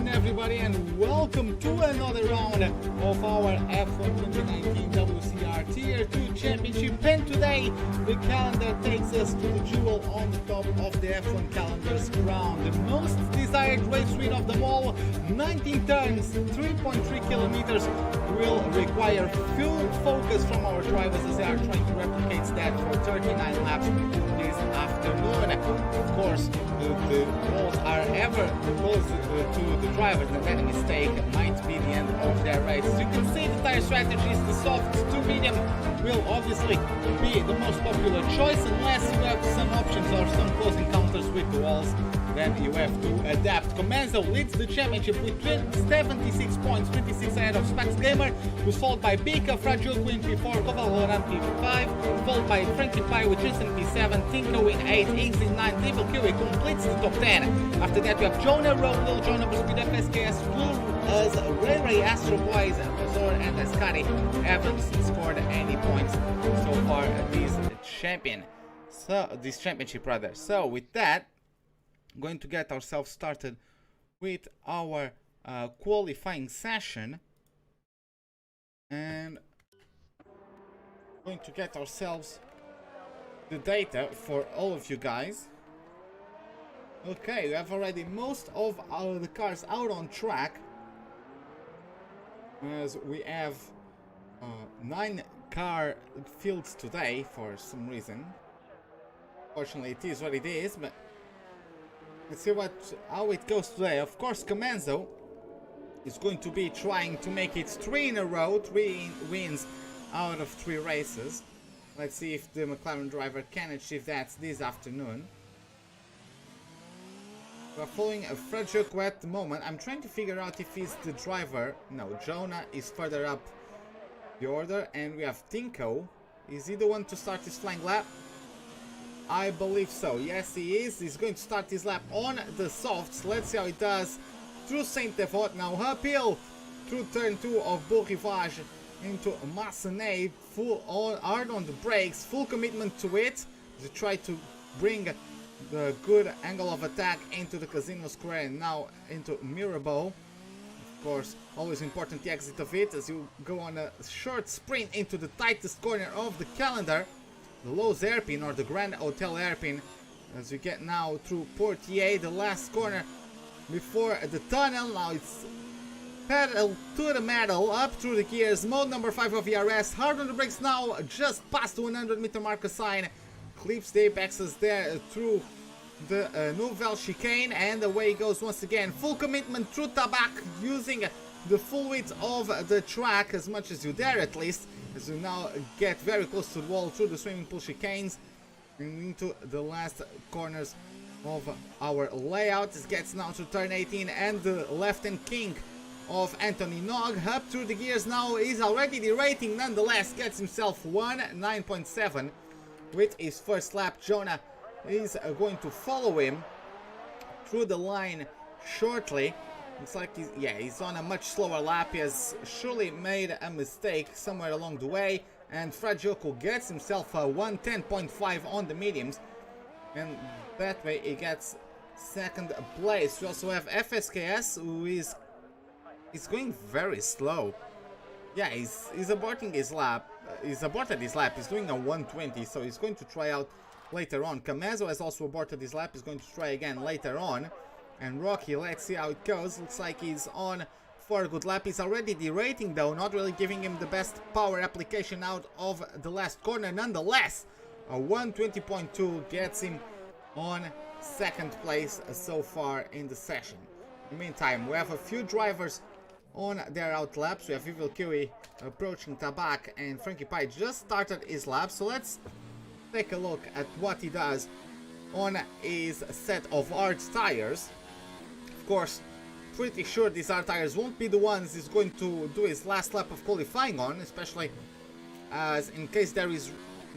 afternoon, everybody, and welcome to another round of our F1 2019 WCR Tier 2 Championship. And today, the calendar takes us to the jewel on the top of the F1 calendar's crown. The most desired race win of them all, 19 turns, 3.3 kilometers, will require full focus from our drivers as they are trying to replicate that for 39 laps this afternoon. Of course, the walls are ever close to the drivers, and any mistake might be the end of their race. As you can see, the tire strategies, the soft to medium will obviously be the most popular choice, unless you have some options or some close encounters with the walls. Then you have to adapt. Comenzo leads the championship with 76 points, 26 ahead of Spax Gamer, who's followed by Bika, Fragile Queen P4, Kovalor P5, followed by Frankie Pie with Tristan P7, Tinko in 8, Iggs in 9, Devil Kiwi completes the top 10. After that we have Jonah, Lil Jonah, Speed FSKS, Blue, as Ray, Astro Boys, Azor, and Ascari haven't scored any points so far this championship rather. So with that, going to get ourselves started with our qualifying session, and going to get ourselves the data for all of you guys. Okay, we have already most of the cars out on track, as we have 9 car fields today for some reason. Fortunately, it is what it is, but let's see how it goes today. Of course, Comenzo is going to be trying to make it 3 in a row, 3 wins out of 3 races. Let's see if the McLaren driver can achieve that this afternoon. We're following a Fragile at the moment. I'm trying to figure out if he's the driver. No, Jonah is further up the order, and we have Tinko. Is he the one to start his flying lap? I believe so. Yes, he is. He's going to start his lap on the softs. Let's see how it does through Saint Devote. Now uphill through turn 2 of Beau Rivage into Massenet. Hard on the brakes. Full commitment to it to try to bring the good angle of attack into the Casino Square and now into Mirabeau. Of course, always important the exit of it as you go on a short sprint into the tightest corner of the calendar, the Lowe's hairpin or the Grand Hotel hairpin, as we get now through Portier, the last corner before the tunnel. Now it's pedal to the metal, up through the gears, mode number 5 of ERS, hard on the brakes now, just past the 100 meter marker sign, clips the apexes there through the Nouvelle chicane, and away he goes once again. Full commitment through Tabac, using the full width of the track as much as you dare, at least, as you now get very close to the wall through the swimming pool chicanes and into the last corners of our layout. This gets now to turn 18 and the left-hand king of Anthony Nog up through the gears. Now is already the rating, nonetheless gets himself 9.7 with his first lap. Jonah is going to follow him through the line shortly. Looks like he's on a much slower lap. He has surely made a mistake somewhere along the way, and Fragioco gets himself a 110.5 on the mediums, and that way he gets second place. We also have FSKS, who is going very slow. Yeah, he's aborting his lap. He's aborted his lap. He's doing a 120, so he's going to try out later on. Camezo has also aborted his lap. He's going to try again later on. And Rocky, let's see how it goes. Looks like he's on for a good lap. He's already derating though, not really giving him the best power application out of the last corner. Nonetheless, a 120.2 gets him on second place so far in the session. In the meantime, we have a few drivers on their out laps. We have Evil Kiwi approaching Tabac, and Frankie Pie just started his lap. So let's take a look at what he does on his set of hard tires. Of course, pretty sure these hard tires won't be the ones he's going to do his last lap of qualifying on, especially as in case there is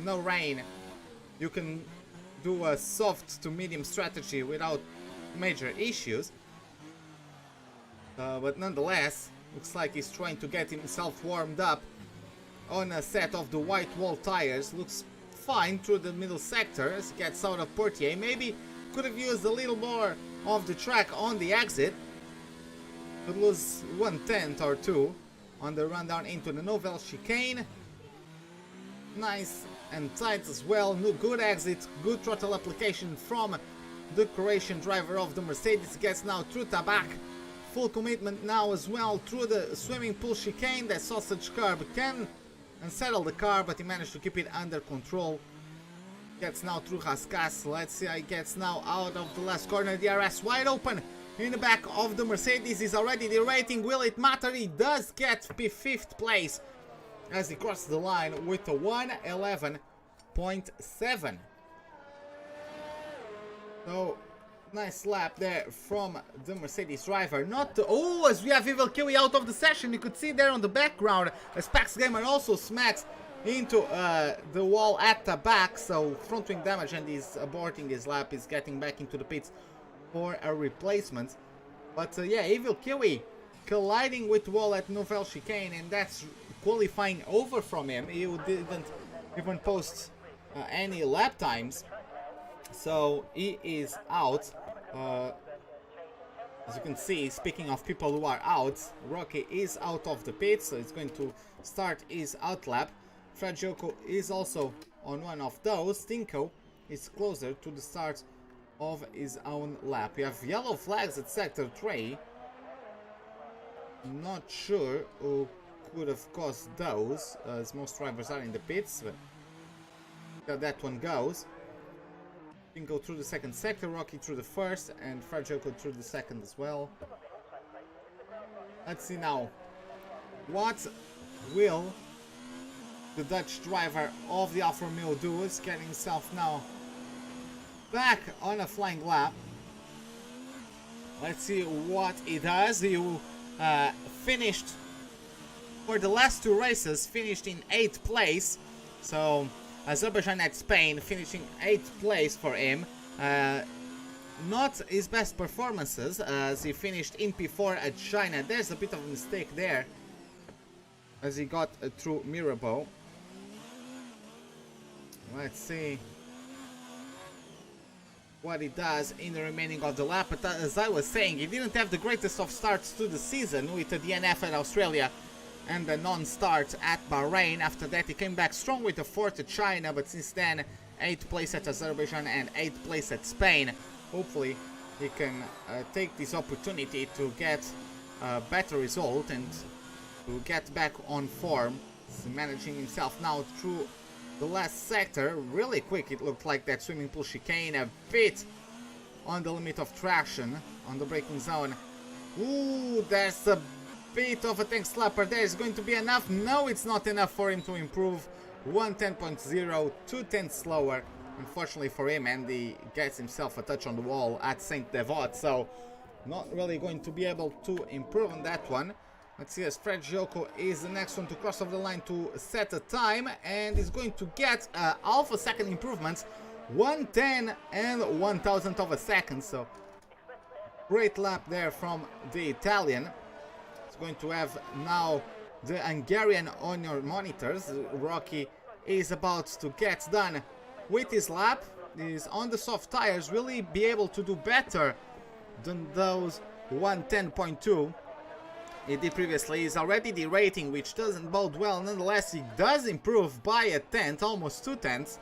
no rain, you can do a soft to medium strategy without major issues. But nonetheless, looks like he's trying to get himself warmed up on a set of the white wall tires. Looks fine through the middle sector as he gets out of Portier. Maybe could have used a little more of the track on the exit. Could lose 1/10 or 2 on the run down into the Nouvelle chicane. Nice and tight as well. Good exit, good throttle application from the Croatian driver of the Mercedes. Gets now through Tabak. Full commitment now as well through the swimming pool chicane. That sausage curb can unsettle the car, but he managed to keep it under control. Gets now through Amkasa. Let's see how he gets now out of the last corner. DRS wide open in the back of the Mercedes. Is already derating. Will it matter? He does get 5th place as he crosses the line with a 1:11.7. So nice lap there from the Mercedes driver. Oh, as we have Evil Kiwi out of the session, you could see there on the background as Pax Gamer also smacks into the wall at the back, so front wing damage, and he's aborting his lap. He's getting back into the pits for a replacement. But yeah, Evil Kiwi colliding with the wall at Nouvelle chicane, and that's qualifying over from him. He didn't even post any lap times, so he is out. As you can see, speaking of people who are out, Rwaggy is out of the pit, so he's going to start his out lap. Fragioco is also on one of those. Tinko is closer to the start of his own lap. We have yellow flags at sector 3. Not sure who could have caused those, as most drivers are in the pits, but that one goes. Tinko through the second sector, Rwaggy through the first, and Fragioco through the second as well. Let's see now. What will the Dutch driver of the Alfa Romeo do? Is getting himself now back on a flying lap. Let's see what he does. He finished for the last 2 races, finished in 8th place. So Azerbaijan at Spain, finishing 8th place for him. Not his best performances, as he finished in P4 at China. There's a bit of a mistake there, as he got through Mirabeau. Let's see what he does in the remaining of the lap. But as I was saying, he didn't have the greatest of starts to the season with the DNF at Australia and the non-start at Bahrain. After that he came back strong with the 4th at China, but since then 8th place at Azerbaijan and 8th place at Spain. Hopefully he can take this opportunity to get a better result and to get back on form. He's managing himself now through the last sector. Really quick, it looked like that swimming pool chicane, a bit on the limit of traction on the braking zone. Ooh, there's a bit of a tank slapper there. Is going to be enough? No, it's not enough for him to improve. 1:10.0, 2/10 slower, unfortunately for him, and he gets himself a touch on the wall at Saint Devote, so not really going to be able to improve on that one. Let's see, as Fragioco is the next one to cross over the line to set a time, and is going to get half a second improvements, 1/10 and 1,000th of a second. So great lap there from the Italian. It's going to have now the Hungarian on your monitors. Rwaggy is about to get done with his lap. He's on the soft tires. Will he be able to do better than those 1:10.2 he did previously? He's already derating, which doesn't bode well. Nonetheless, he does improve by a 10th, almost 2/10.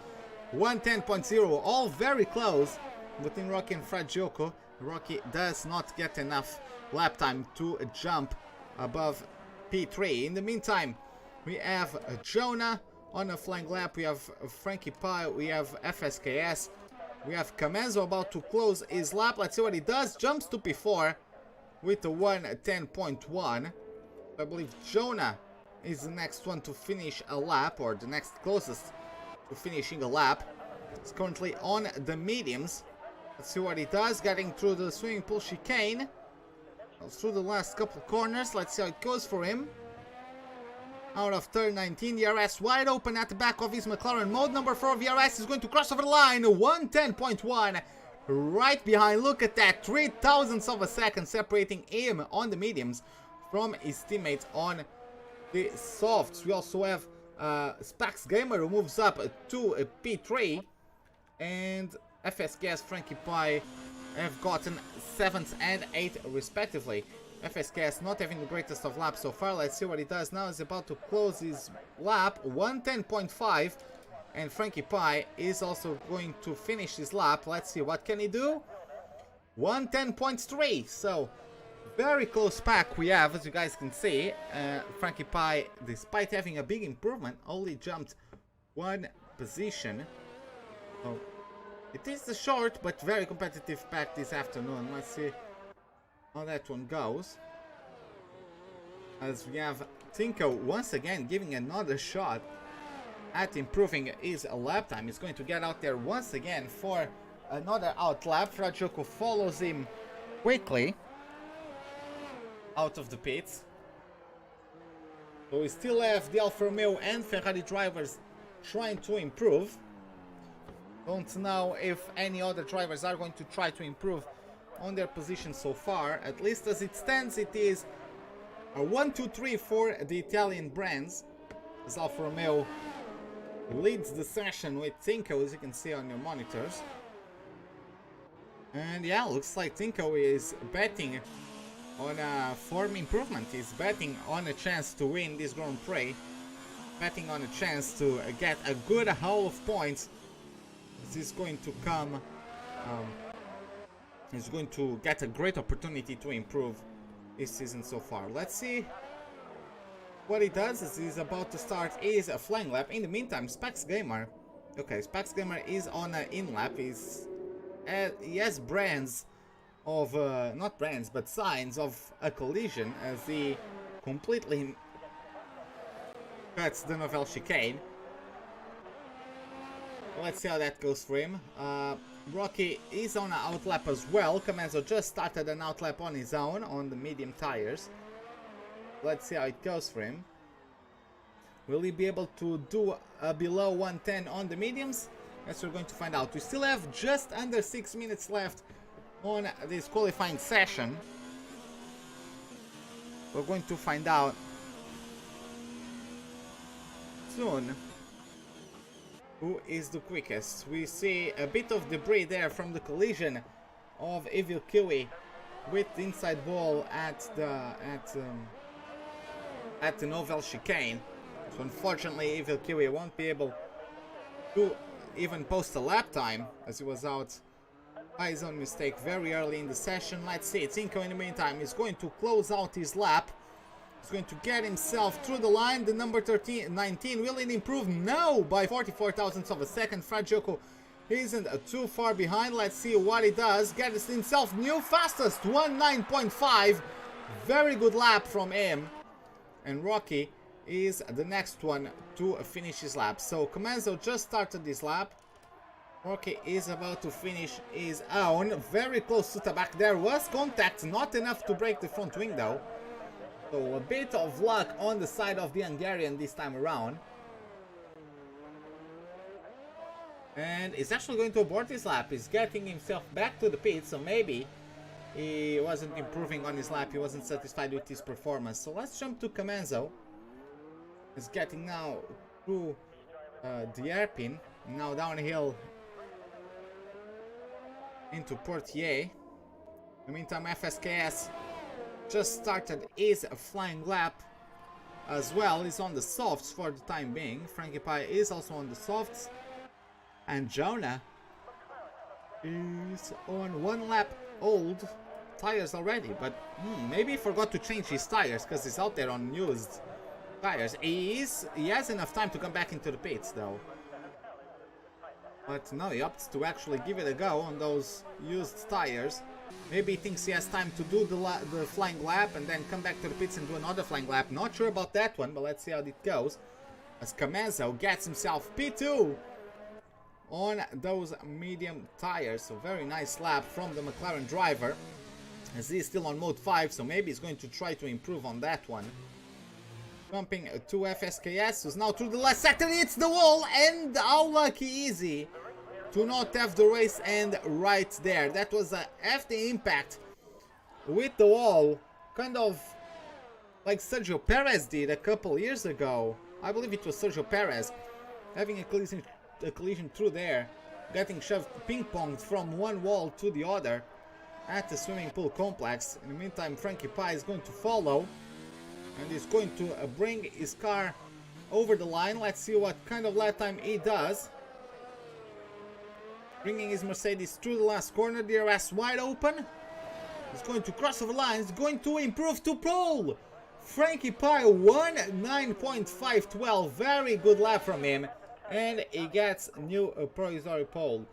1:10.0, all very close between Rwaggy and Fragioco. Rwaggy does not get enough lap time to jump above P3. In the meantime, we have Jonah on a flying lap. We have Frankie Pie, we have FSKS, we have Camenzo about to close his lap. Let's see what he does. Jumps to P4 with the 1:10.1. I believe Jonah is the next one to finish a lap, or the next closest to finishing a lap. He's currently on the mediums. Let's see what he does, getting through the swimming pool chicane. Through the last couple corners. Let's see how it goes for him. Out of turn 19, VRS wide open at the back of his McLaren. Mode number 4, VRS is going to cross over the line. 1:10.1 right behind. Look at that, 3,000ths of a second separating him on the mediums from his teammates on the softs. We also have Spax Gamer, who moves up to a P3, and FSKS, Frankie Pie have gotten 7th and 8th respectively. FSKS not having the greatest of laps so far. Let's see what he does now. He's about to close his lap, 110.5. And Frankie Pie is also going to finish his lap. Let's see, what can he do? 110.3. So, very close pack we have, as you guys can see. Frankie Pie, despite having a big improvement, only jumped one position. So, it is a short but very competitive pack this afternoon. Let's see how that one goes. As we have Tinko once again giving another shot at improving his lap time. He's going to get out there once again for another out lap. Rwaggy follows him quickly out of the pits. So we still have the Alfa Romeo and Ferrari drivers trying to improve. Don't know if any other drivers are going to try to improve on their position so far. At least as it stands, it is a 1-2-3 for the Italian brands, as Alfa Romeo leads the session with Tinko, as you can see on your monitors. And yeah, looks like Tinko is betting on a form improvement. He's betting on a chance to win this Grand Prix, betting on a chance to get a good haul of points. This is going to come, he's going to get a great opportunity to improve this season so far. Let's see what he does as he's about to start is a flying lap. In the meantime, Specs Gamer, okay, Specs Gamer is on an in lap. He has brands of, not brands, but signs of a collision as he completely cuts the Nouvelle chicane. Let's see how that goes for him. Rwaggy is on an outlap as well. Comenzo just started an outlap on his own on the medium tires. Let's see how it goes for him. Will he be able to do below 110 on the mediums? That's what we're going to find out. We still have just under 6 minutes left on this qualifying session. We're going to find out soon who is the quickest. We see a bit of debris there from the collision of Evil Kiwi with the inside wall at the Nouvelle chicane. So unfortunately Evil Kiwi won't be able to even post a lap time as he was out by his own mistake very early in the session. Let's see, Tinko in the meantime is going to close out his lap. He's going to get himself through the line. The number 19, will it improve? No, by 44 thousandths of a second. Rwaggy isn't too far behind. Let's see what he does. Gets himself new fastest, 19.5. Very good lap from him. And Rwaggy is the next one to finish his lap. So Comenzo just started this lap. Rwaggy is about to finish his own. Very close to the back. There was contact, not enough to break the front wing though. So a bit of luck on the side of the Hungarian this time around. And he's actually going to abort his lap. He's getting himself back to the pit, so maybe he wasn't improving on his lap. He wasn't satisfied with his performance. So let's jump to Comenzo. He's getting now through the hairpin. Now downhill into Portier. In the meantime, FSKS just started his flying lap as well. He's on the softs for the time being. Frankie Pie is also on the softs. And Jonah is on 1 lap old tires already. But maybe he forgot to change his tires because he's out there on used tires. He has enough time to come back into the pits though. But no, he opts to actually give it a go on those used tires. Maybe he thinks he has time to do the flying lap and then come back to the pits and do another flying lap. Not sure about that one, but let's see how it goes. As Comenzo gets himself P2 on those medium tires. So very nice lap from the McLaren driver. As he's still on mode 5, so maybe he's going to try to improve on that one. Jumping to FSKS, who's now through the last sector, hits the wall, and how lucky is he to not have the race end right there. That was a hefty impact with the wall, kind of like Sergio Perez did a couple years ago. I believe it was Sergio Perez having a collision through there, getting shoved ping-ponged from one wall to the other. at the swimming pool complex. In the meantime, Frankie Pie is going to follow and is going to bring his car over the line. Let's see what kind of lap time he does. Bringing his Mercedes through the last corner, DRS wide open. He's going to cross over the line, he's going to improve to pole. Frankie Pie 1:9.512, very good lap from him. And he gets new provisory pole.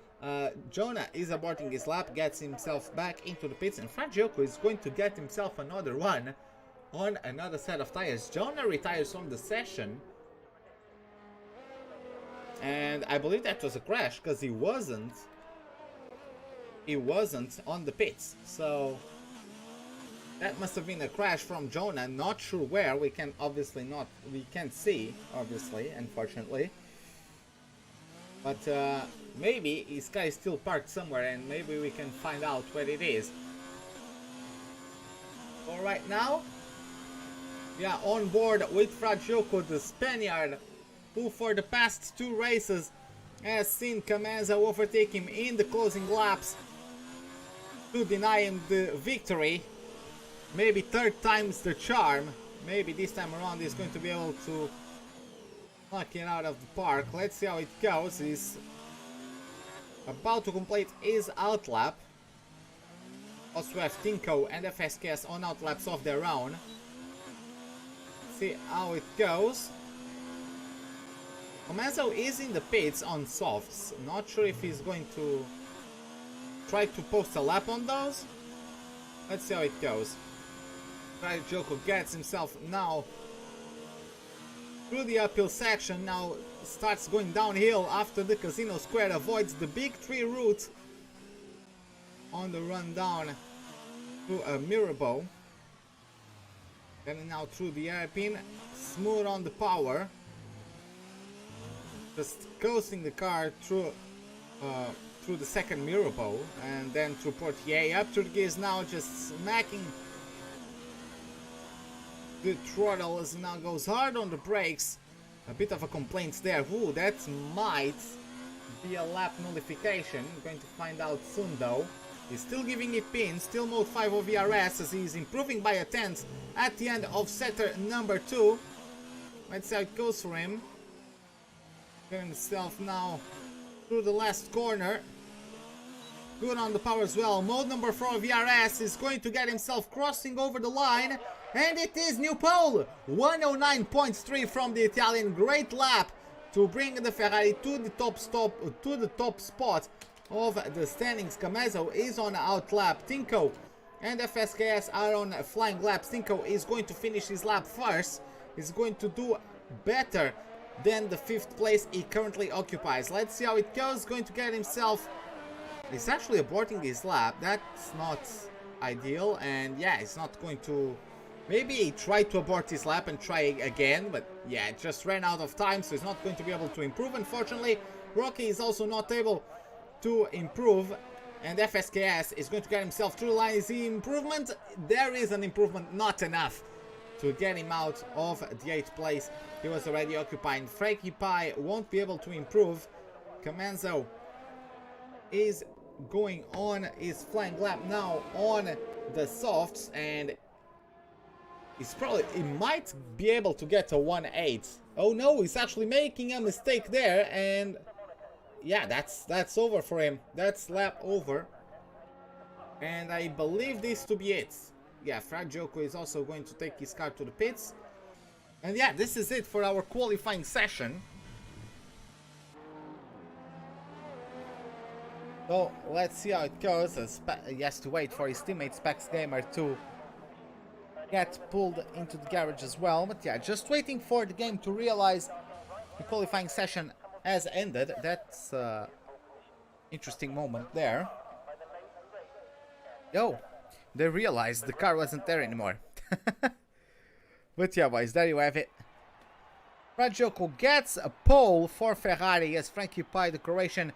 Jonah is aborting his lap, gets himself back into the pits, and Fragioco is going to get himself another one on another set of tires. Jonah retires from the session, and I believe that was a crash because he wasn't on the pits, so that must have been a crash from Jonah. Not sure where. We can't see, obviously, unfortunately. But maybe his car is still parked somewhere, and maybe we can find out where it is. So right now, yeah, on board with Fragioco, the Spaniard, who for the past 2 races has seen Camanza overtake him in the closing laps to deny him the victory. Maybe 3rd time's the charm. Maybe this time around he's going to be able to knock it out of the park. Let's see how it goes. He's about to complete his outlap. Also have Tinko and FSKS on outlaps of their own. See how it goes. Camanzo is in the pits on softs. Not sure if he's going to try to post a lap on those. Let's see how it goes. Fragioco gets himself now through the uphill section, now starts going downhill after the Casino Square, avoids the big tree route on the run down to a Mirabeau. Then now through the airpin, smooth on the power. Just coasting the car through the second Mirabeau, and then through Portier up to the gears now, just smacking the throttle as now goes hard on the brakes. A bit of a complaint there. Ooh, that might be a lap nullification. We're going to find out soon though. He's still giving it pin, still mode 5 of VRS as he's improving by a 10th at the end of sector number 2. Let's see how it goes for him. Getting himself now through the last corner. Good on the power as well. Mode number 4 of VRS is going to get himself crossing over the line. And it is new pole! 109.3 from the Italian. Great lap to bring the Ferrari to the top spot of the standings. Camanzo is on outlap. Tinko and FSKS are on flying laps. Tinko is going to finish his lap first. He's going to do better than the 5th place he currently occupies. Let's see how it goes. Going to get himself... He's actually aborting his lap. That's not ideal. And yeah, he's not going to... Maybe he tried to abort his lap and try again, but yeah, it just ran out of time, so he's not going to be able to improve. Unfortunately, Rocky is also not able to improve, and FSKS is going to get himself through the line. Is the improvement? There is an improvement, not enough to get him out of the 8th place he was already occupying. Frankie Pie won't be able to improve. Camanzo is going on his flying lap now on the softs, and he might be able to get a 1.8. Oh no, he's actually making a mistake there, and yeah, that's over for him. That's lap over, and I believe this to be it. Yeah, Fragioco is also going to take his car to the pits, and yeah, this is it for our qualifying session. So let's see how it goes, as he has to wait for his teammate Specs Gamer to get pulled into the garage as well. But yeah, just waiting for the game to realize the qualifying session has ended. That's interesting moment there. Yo, they realized the car wasn't there anymore. But yeah, boys, there you have it. Fragioco gets a pole for Ferrari as Frankie Pie, the Croatian,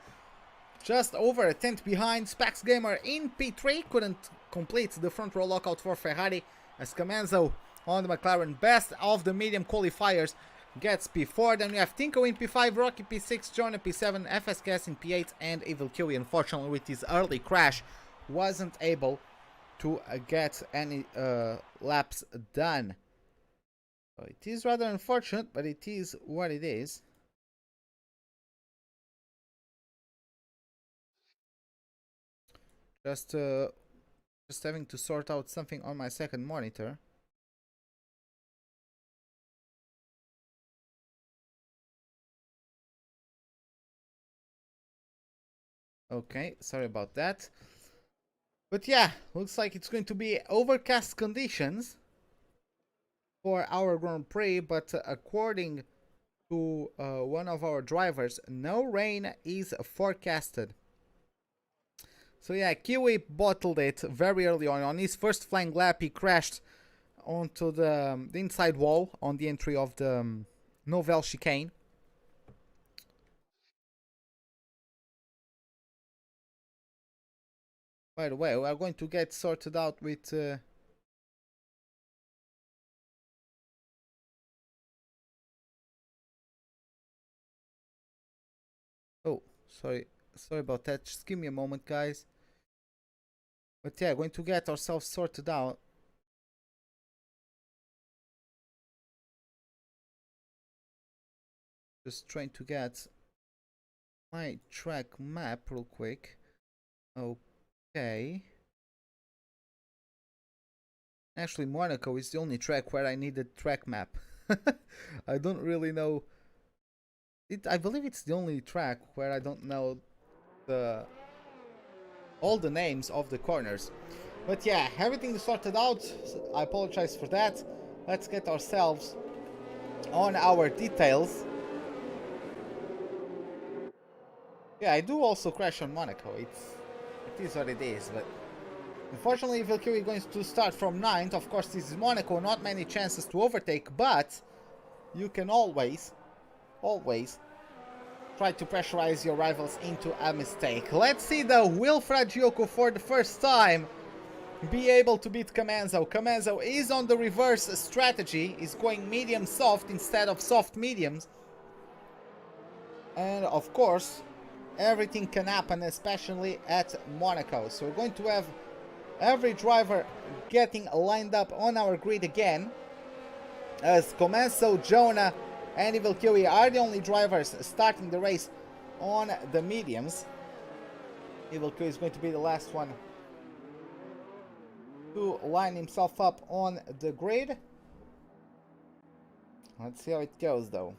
just over a 10th behind. Specs Gamer in P3 couldn't complete the front row lockout for Ferrari, as Camanzo on the McLaren, best of the medium qualifiers, gets P4. Then we have Tinko in P5, Rocky P6, John in P7, FSKS in P8, and Evil Kiwi, unfortunately with his early crash, wasn't able to get any laps done. So it is rather unfortunate, but it is what it is. Just having to sort out something on my second monitor. Okay, sorry about that. But yeah, looks like it's going to be overcast conditions for our Grand Prix, but according to one of our drivers, no rain is forecasted. So yeah, Kiwi bottled it very early on. On his first flying lap, he crashed onto the inside wall on the entry of the Nouvelle chicane. By the way, we are going to get sorted out with... Oh, sorry about that. Just give me a moment, guys. But yeah, going to get ourselves sorted out. Just trying to get my track map real quick. Okay. Actually, Monaco is the only track where I need a track map. I don't really know. I believe it's the only track where I don't know all the names of the corners. But yeah, everything is sorted out. So I apologize for that. Let's get ourselves on our details. Yeah, I do also crash on Monaco. It is what it is, but unfortunately Valkyrie is going to start from 9th. Of course, this is Monaco, not many chances to overtake, but you can always try to pressurize your rivals into a mistake. Let's see the Will Fragioco for the first time be able to beat Camenzo. Camenzo is on the reverse strategy, is going medium soft instead of soft mediums. And of course, everything can happen, especially at Monaco. So we're going to have every driver getting lined up on our grid again, as Camenzo, Jonah and Evil Kiwi are the only drivers starting the race on the mediums. Evil Kiwi is going to be the last one to line himself up on the grid. Let's see how it goes though.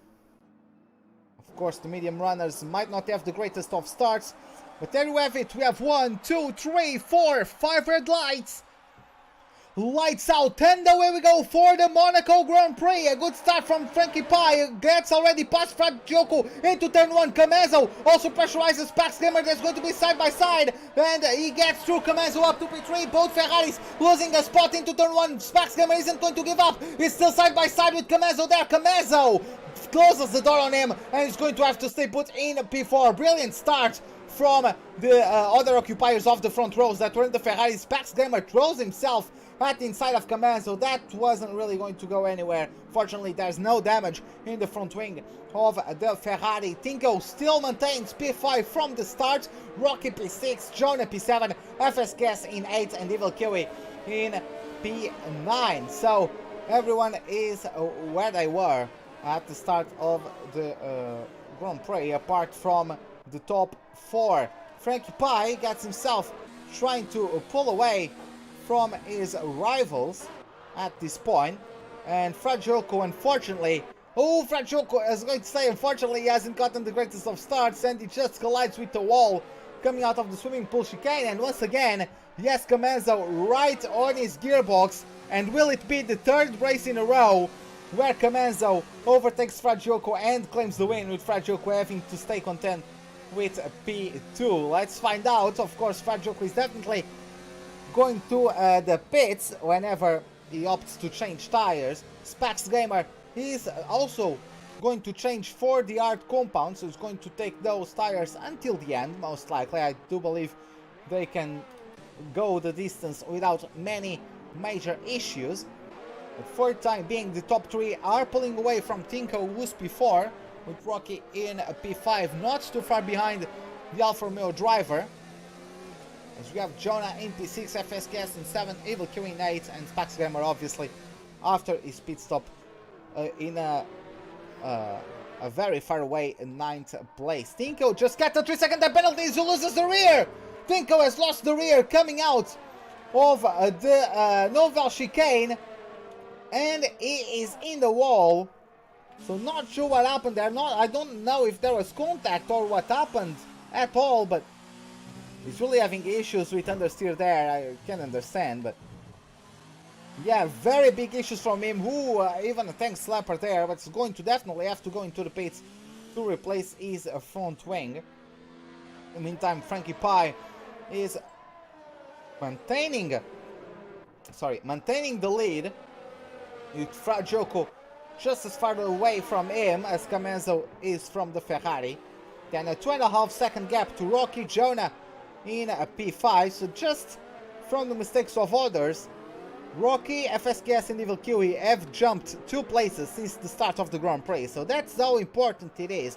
Of course, the medium runners might not have the greatest of starts, but there you have it. We have 1, 2, 3, 4, 5 red lights. Lights out, and away we go for the Monaco Grand Prix. A good start from Frankie Pie. Gets already past Fragioco into turn 1. Camenzo also pressurizes Pax Gamer. That's going to be side by side. And he gets through Camenzo up to P3. Both Ferraris losing a spot into turn 1. Pax Gamer isn't going to give up. He's still side by side with Camenzo there. Camenzo closes the door on him and he's going to have to stay put in P4. Brilliant start from the other occupiers of the front rows that were in the Ferraris. Pax Gamer throws himself at the inside of Camenzo. That wasn't really going to go anywhere. Fortunately, there's no damage in the front wing of the Ferrari. Tinko still maintains P5 from the start. Rocky P6, Jonah P7, FS Gas in 8th, and Evil Kiwi in P9. So everyone is where they were at the start of the Grand Prix, apart from the top 4. Frankie Pie gets himself trying to pull away from his rivals at this point, and Fragioco, unfortunately, Fragioco, I was going to say, unfortunately, he hasn't gotten the greatest of starts, and he just collides with the wall coming out of the swimming pool chicane. And once again, yes, Camenzo right on his gearbox, and will it be the 3rd race in a row where Camenzo overtakes Fragioco and claims the win, with Fragioco having to stay content with P2? Let's find out. Of course, Fragioco is definitely going to the pits whenever he opts to change tires. Spax Gamer is also going to change for the hard compound, so he's going to take those tires until the end, most likely. I do believe they can go the distance without many major issues. But for the time being, the top 3 are pulling away from Tinko, who's P4, with Rocky in P5, not too far behind the Alfa Romeo driver. As we have Jonah in P6, FSKS in 7, Evil Q in 8, and Spax Gamer obviously after his pit stop in a very far away 9th place. Tinko just got the 3-second penalties, who loses the rear! Tinko has lost the rear coming out of the Novel Chicane, and he is in the wall. So not sure what happened there. I don't know if there was contact or what happened at all, but he's really having issues with understeer there. I can understand, but yeah, very big issues from him, who even a tank slapper there, but it's going to definitely have to go into the pits to replace his front wing. In the meantime, Frankie Pie is maintaining the lead, with Fragioco just as far away from him as Camenzo is from the Ferrari. Then a 2.5 second gap to Rocky, Jonah in a P5, so just from the mistakes of others, Rocky, FSKS and Evil Kiwi have jumped 2 places since the start of the Grand Prix, so that's how important it is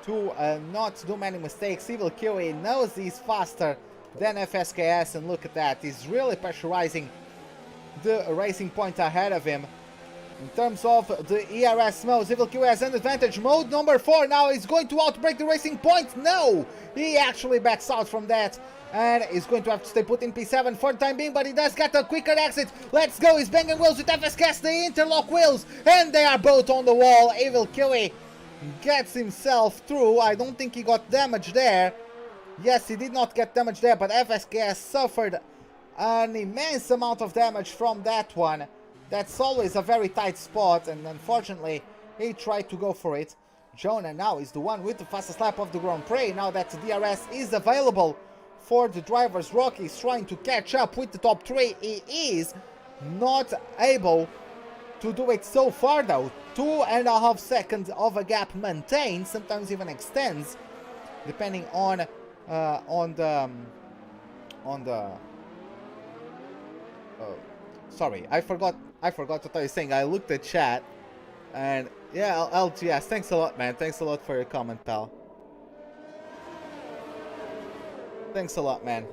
to not do many mistakes. Evil Kiwi knows he's faster than FSKS, and look at that, he's really pressurizing the racing point ahead of him. In terms of the ERS modes, Evil Kiwi has an advantage. Mode number 4 now is going to outbreak the racing point. No! He actually backs out from that and is going to have to stay put in P7 for the time being, but he does get a quicker exit. Let's go, he's banging wheels with FSKS, the interlock wheels, and they are both on the wall. Evil Kiwi gets himself through. I don't think he got damage there. Yes, he did not get damage there, but FSKS suffered an immense amount of damage from that one. That's always a very tight spot, and unfortunately he tried to go for it. Jonah now is the one with the fastest lap of the Grand Prix. Now that the DRS is available for the drivers, Rocky is trying to catch up with the top 3. He is not able to do it so far though. 2.5 seconds of a gap maintained, sometimes even extends, depending on sorry, I forgot what I was saying. I looked at chat, and yeah, LGS, thanks a lot, man. Thanks a lot for your comment, pal. Thanks a lot, man.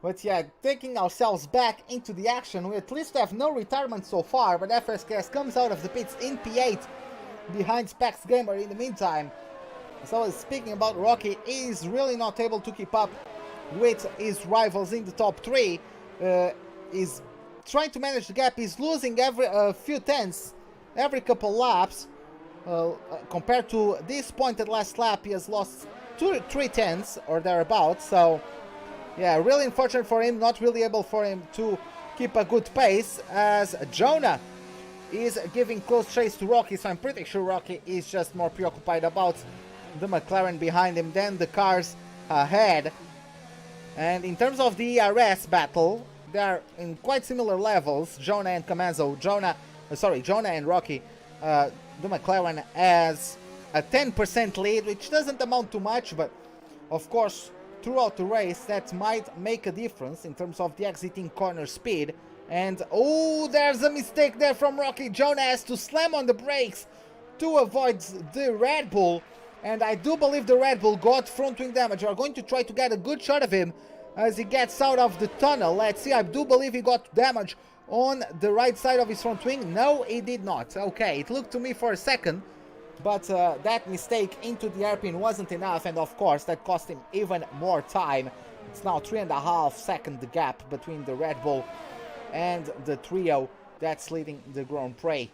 But yeah, taking ourselves back into the action, we at least have no retirement so far, but FSKS comes out of the pits in P8 behind Spax Gamer in the meantime. As I was speaking about, Rocky is really not able to keep up with his rivals in the top 3. He's trying to manage the gap. He's losing every few tenths every couple laps. Compared to this point at last lap, he has lost 3 tenths or thereabouts. So yeah, really unfortunate for him, not really able for him to keep a good pace, as Jonah is giving close chase to Rocky, so I'm pretty sure Rocky is just more preoccupied about the McLaren behind him than the cars ahead. And in terms of the ERS battle, they are in quite similar levels. Jonah and Camenzo, Jonah and Rocky, the McLaren has a 10% lead, which doesn't amount to much, but of course throughout the race that might make a difference in terms of the exiting corner speed. And oh, there's a mistake there from Rocky. Jonah has to slam on the brakes to avoid the Red Bull, and I do believe the Red Bull got front wing damage. We're going to try to get a good shot of him as he gets out of the tunnel. Let's see, I do believe he got damage on the right side of his front wing. No, he did not. Okay, it looked to me for a second, but that mistake into the airpin wasn't enough, and of course that cost him even more time. It's now 3.5 second gap between the Red Bull and the trio that's leading the Grand Prix.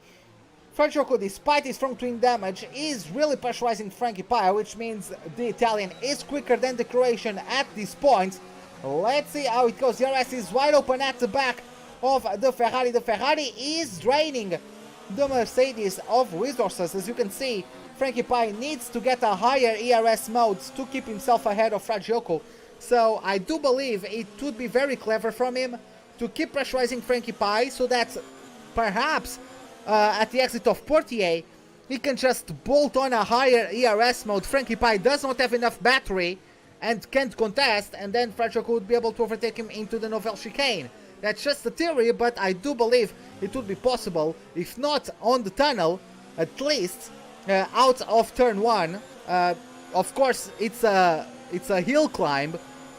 Francesco, despite his front wing damage, is really pressurizing Frankie Pie, which means the Italian is quicker than the Croatian at this point. Let's see how it goes. DRS is wide open at the back of the Ferrari. The Ferrari is draining the Mercedes of resources. As you can see, Frankie Pie needs to get a higher ERS mode to keep himself ahead of Fragioco. So I do believe it would be very clever from him to keep pressurizing Frankie Pie, so that perhaps at the exit of Portier he can just bolt on a higher ERS mode. Frankie Pie does not have enough battery and can't contest, and then Fragioco would be able to overtake him into the Novel Chicane. That's just a theory, but I do believe it would be possible, if not on the tunnel, at least out of turn 1. Of course, it's a hill climb,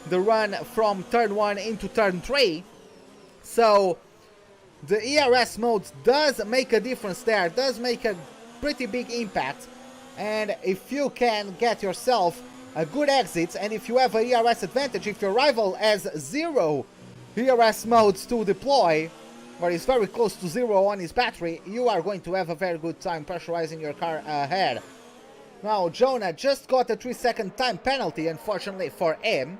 the run from turn 1 into turn 3. So the ERS mode does make a difference there, does make a pretty big impact. And if you can get yourself a good exit, and if you have a ERS advantage, if your rival has 0 ERS modes to deploy, or is very close to 0 on his battery, you are going to have a very good time pressurizing your car ahead. Now Jonah just got a 3-second time penalty, unfortunately for him.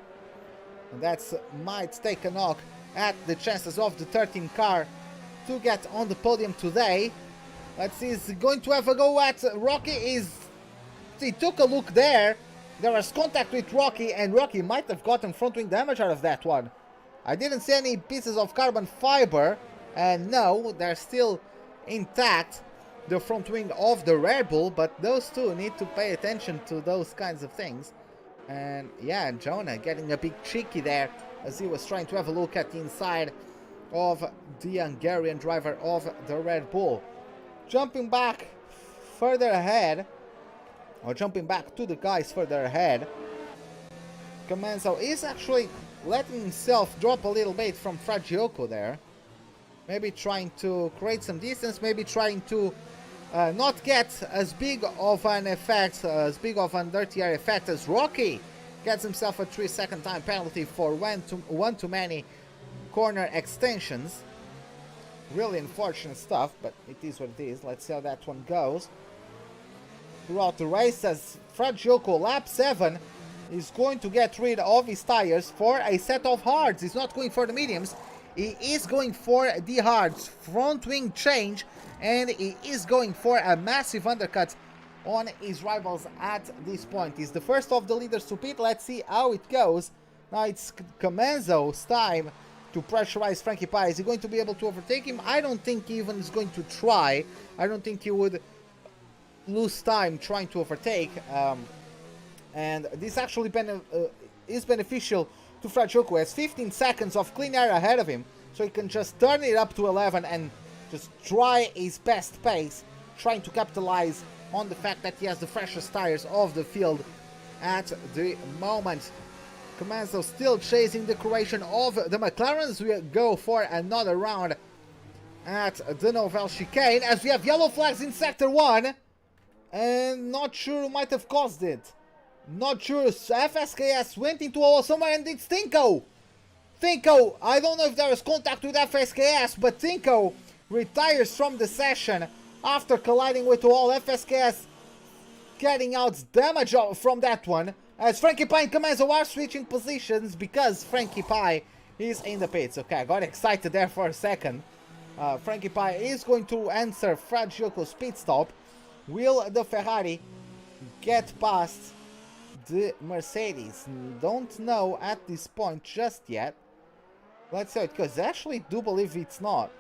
And that might take a knock at the chances of the 13 car to get on the podium today. Let's see, he's going to have a go at Rwaggy. He took a look there. There was contact with Rwaggy, and Rwaggy might have gotten front wing damage out of that one. I didn't see any pieces of carbon fiber, and no, they're still intact, the front wing of the Red Bull, but those two need to pay attention to those kinds of things. And yeah, Jonah getting a bit cheeky there as he was trying to have a look at the inside of the Hungarian driver of the Red Bull. Jumping back further ahead, or jumping back to the guys further ahead, Comanzo is actually letting himself drop a little bit from Fragioco there. Maybe trying to create some distance, maybe trying to not get as big of an effect, as big of an dirty air effect as Rwaggy gets himself a 3-second time penalty for one too many corner extensions. Really unfortunate stuff, but it is what it is. Let's see how that one goes. Throughout the race, as Fragioco, lap 7, is going to get rid of his tires for a set of hards. He's not going for the mediums, he is going for the hards. Front wing change, and he is going for a massive undercut on his rivals at this point. He's the first of the leaders to pit. Let's see how it goes. Now it's Comanzo's time to pressurize Frankie Pie. Is he going to be able to overtake him? I don't think he even is going to try. I don't think he would lose time trying to overtake. And this actually is beneficial to Fragioco. He has 15 seconds of clean air ahead of him, so he can just turn it up to 11 and just try his best pace, trying to capitalize on the fact that he has the freshest tires of the field at the moment. Comanzo still chasing the Croatian of the McLarens. We go for another round at the Novel chicane as we have yellow flags in sector 1, and not sure who might have caused it. Not sure. FSKS went into a wall somewhere, and it's Tinko. Tinko, I don't know if there was contact with FSKS, but Tinko retires from the session after colliding with the wall. FSKS getting out damage from that one, as Frankie Pie and Comanzo are switching positions because Frankie Pie is in the pits. Okay, I got excited there for a second. Frankie Pie is going to answer Fragioco's pit stop. Will the Ferrari get past the Mercedes? Don't know at this point just yet. Let's see how it goes. I actually do believe it's not.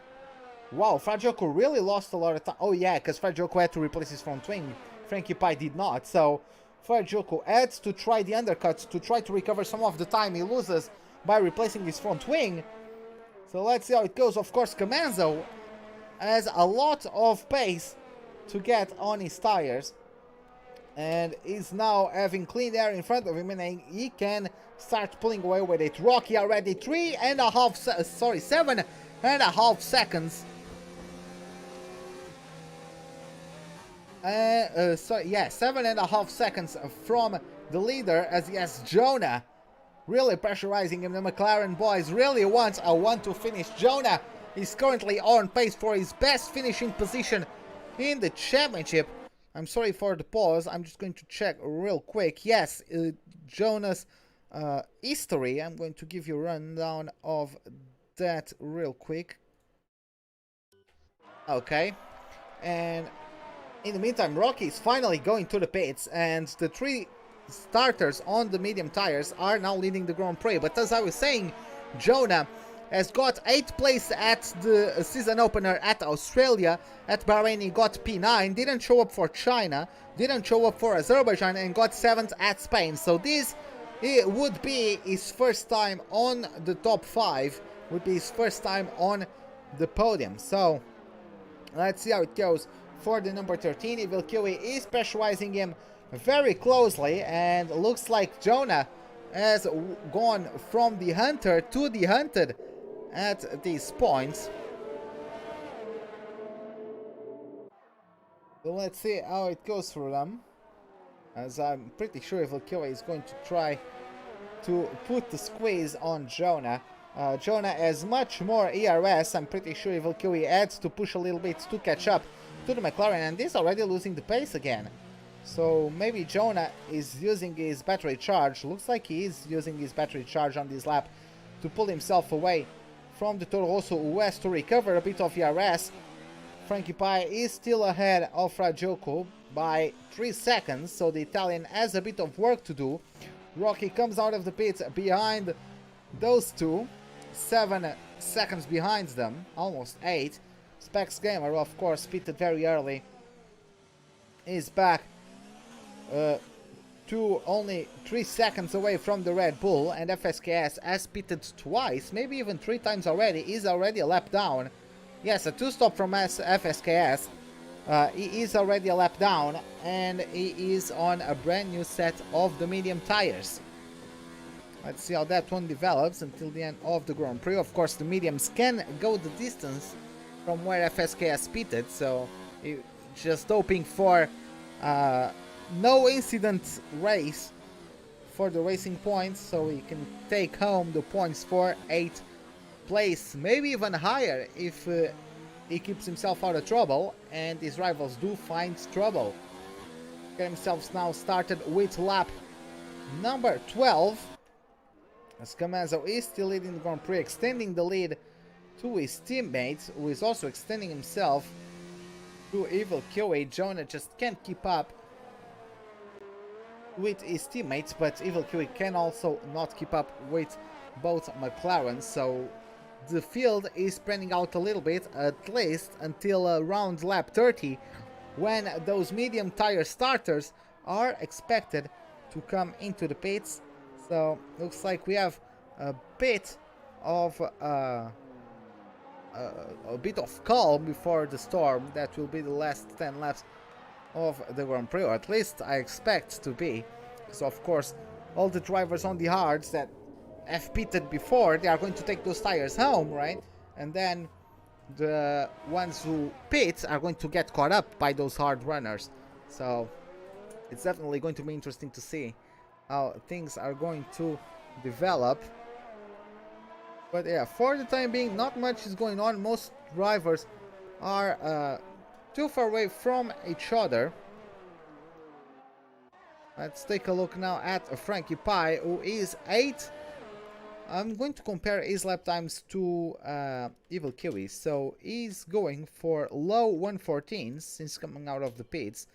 Wow, Fragioco really lost a lot of time. Oh yeah, because Fragioco had to replace his front wing. Frankie Pie did not. So Fragioco had to try the undercuts to try to recover some of the time he loses by replacing his front wing. So let's see how it goes. Of course, Comanzo has a lot of pace to get on his tires, and is now having clean air in front of him, and he can start pulling away with it. Rwaggy already 7.5 seconds. So yeah, 7.5 seconds from the leader, as he has Jonah really pressurizing him. The McLaren boys really want a 1-2 finish. Jonah is currently on pace for his best finishing position in the championship. I'm sorry for the pause. I'm just going to check real quick. Yes, Jonah's history. I'm going to give you a rundown of that real quick. Okay. And in the meantime, Rwaggy is finally going to the pits, and the 3 starters on the medium tires are now leading the Grand Prix. But as I was saying, Jonah has got 8th place at the season opener at Australia. At Bahrain he got P9, didn't show up for China, didn't show up for Azerbaijan, and got 7th at Spain. So this would be his first time on the top 5, would be his first time on the podium. So let's see how it goes for the number 13. Evil Kiwi is pressurizing him very closely, and looks like Jonah has gone from the hunter to the hunted at these points. So let's see how it goes for them, as I'm pretty sure Evil Kiwi is going to try to put the squeeze on Jonah. Jonah has much more ERS. I'm pretty sure Evil Kiwi adds to push a little bit to catch up to the McLaren, and is already losing the pace again. So maybe Jonah is using his battery charge. Looks like he is using his battery charge on this lap to pull himself away from the Toro Rosso, who has to recover a bit of ERS. Frankie Pie is still ahead of Rwaggy by 3 seconds, so the Italian has a bit of work to do. Rocky comes out of the pits behind those two, 7 seconds behind them, almost 8. Specs Gamer, of course, pitted very early, is back to only 3 seconds away from the Red Bull, and FSKS has pitted twice, maybe even 3 times already, is already a lap down. Yes, a 2-stop from FSKS. He is already a lap down, and he is on a brand new set of the medium tires. Let's see how that one develops until the end of the Grand Prix. Of course, the mediums can go the distance from where FSKS pitted, so just hoping for no incident race for the racing points, so he can take home the points for 8th place, maybe even higher if he keeps himself out of trouble and his rivals do find trouble. Get himself now started with lap number 12, as Camazo is still leading the Grand Prix, extending the lead to his teammates, who is also extending himself to Evil Kiwi. Jonah just can't keep up with his teammates, but Evil Kiwi can also not keep up with both McLaren, so the field is spreading out a little bit, at least until around lap 30, when those medium tire starters are expected to come into the pits. So looks like we have a bit of calm before the storm. That will be the last 10 laps of the Grand Prix, or at least I expect to be, because of course all the drivers on the hards that have pitted before, they are going to take those tires home, right? And then the ones who pit are going to get caught up by those hard runners. So it's definitely going to be interesting to see how things are going to develop. But yeah, for the time being, not much is going on. Most drivers are too far away from each other. Let's take a look now at Frankie Pie, who is 8th. I'm going to compare his lap times to Evil Kiwi. So he's going for low 114s since coming out of the pits,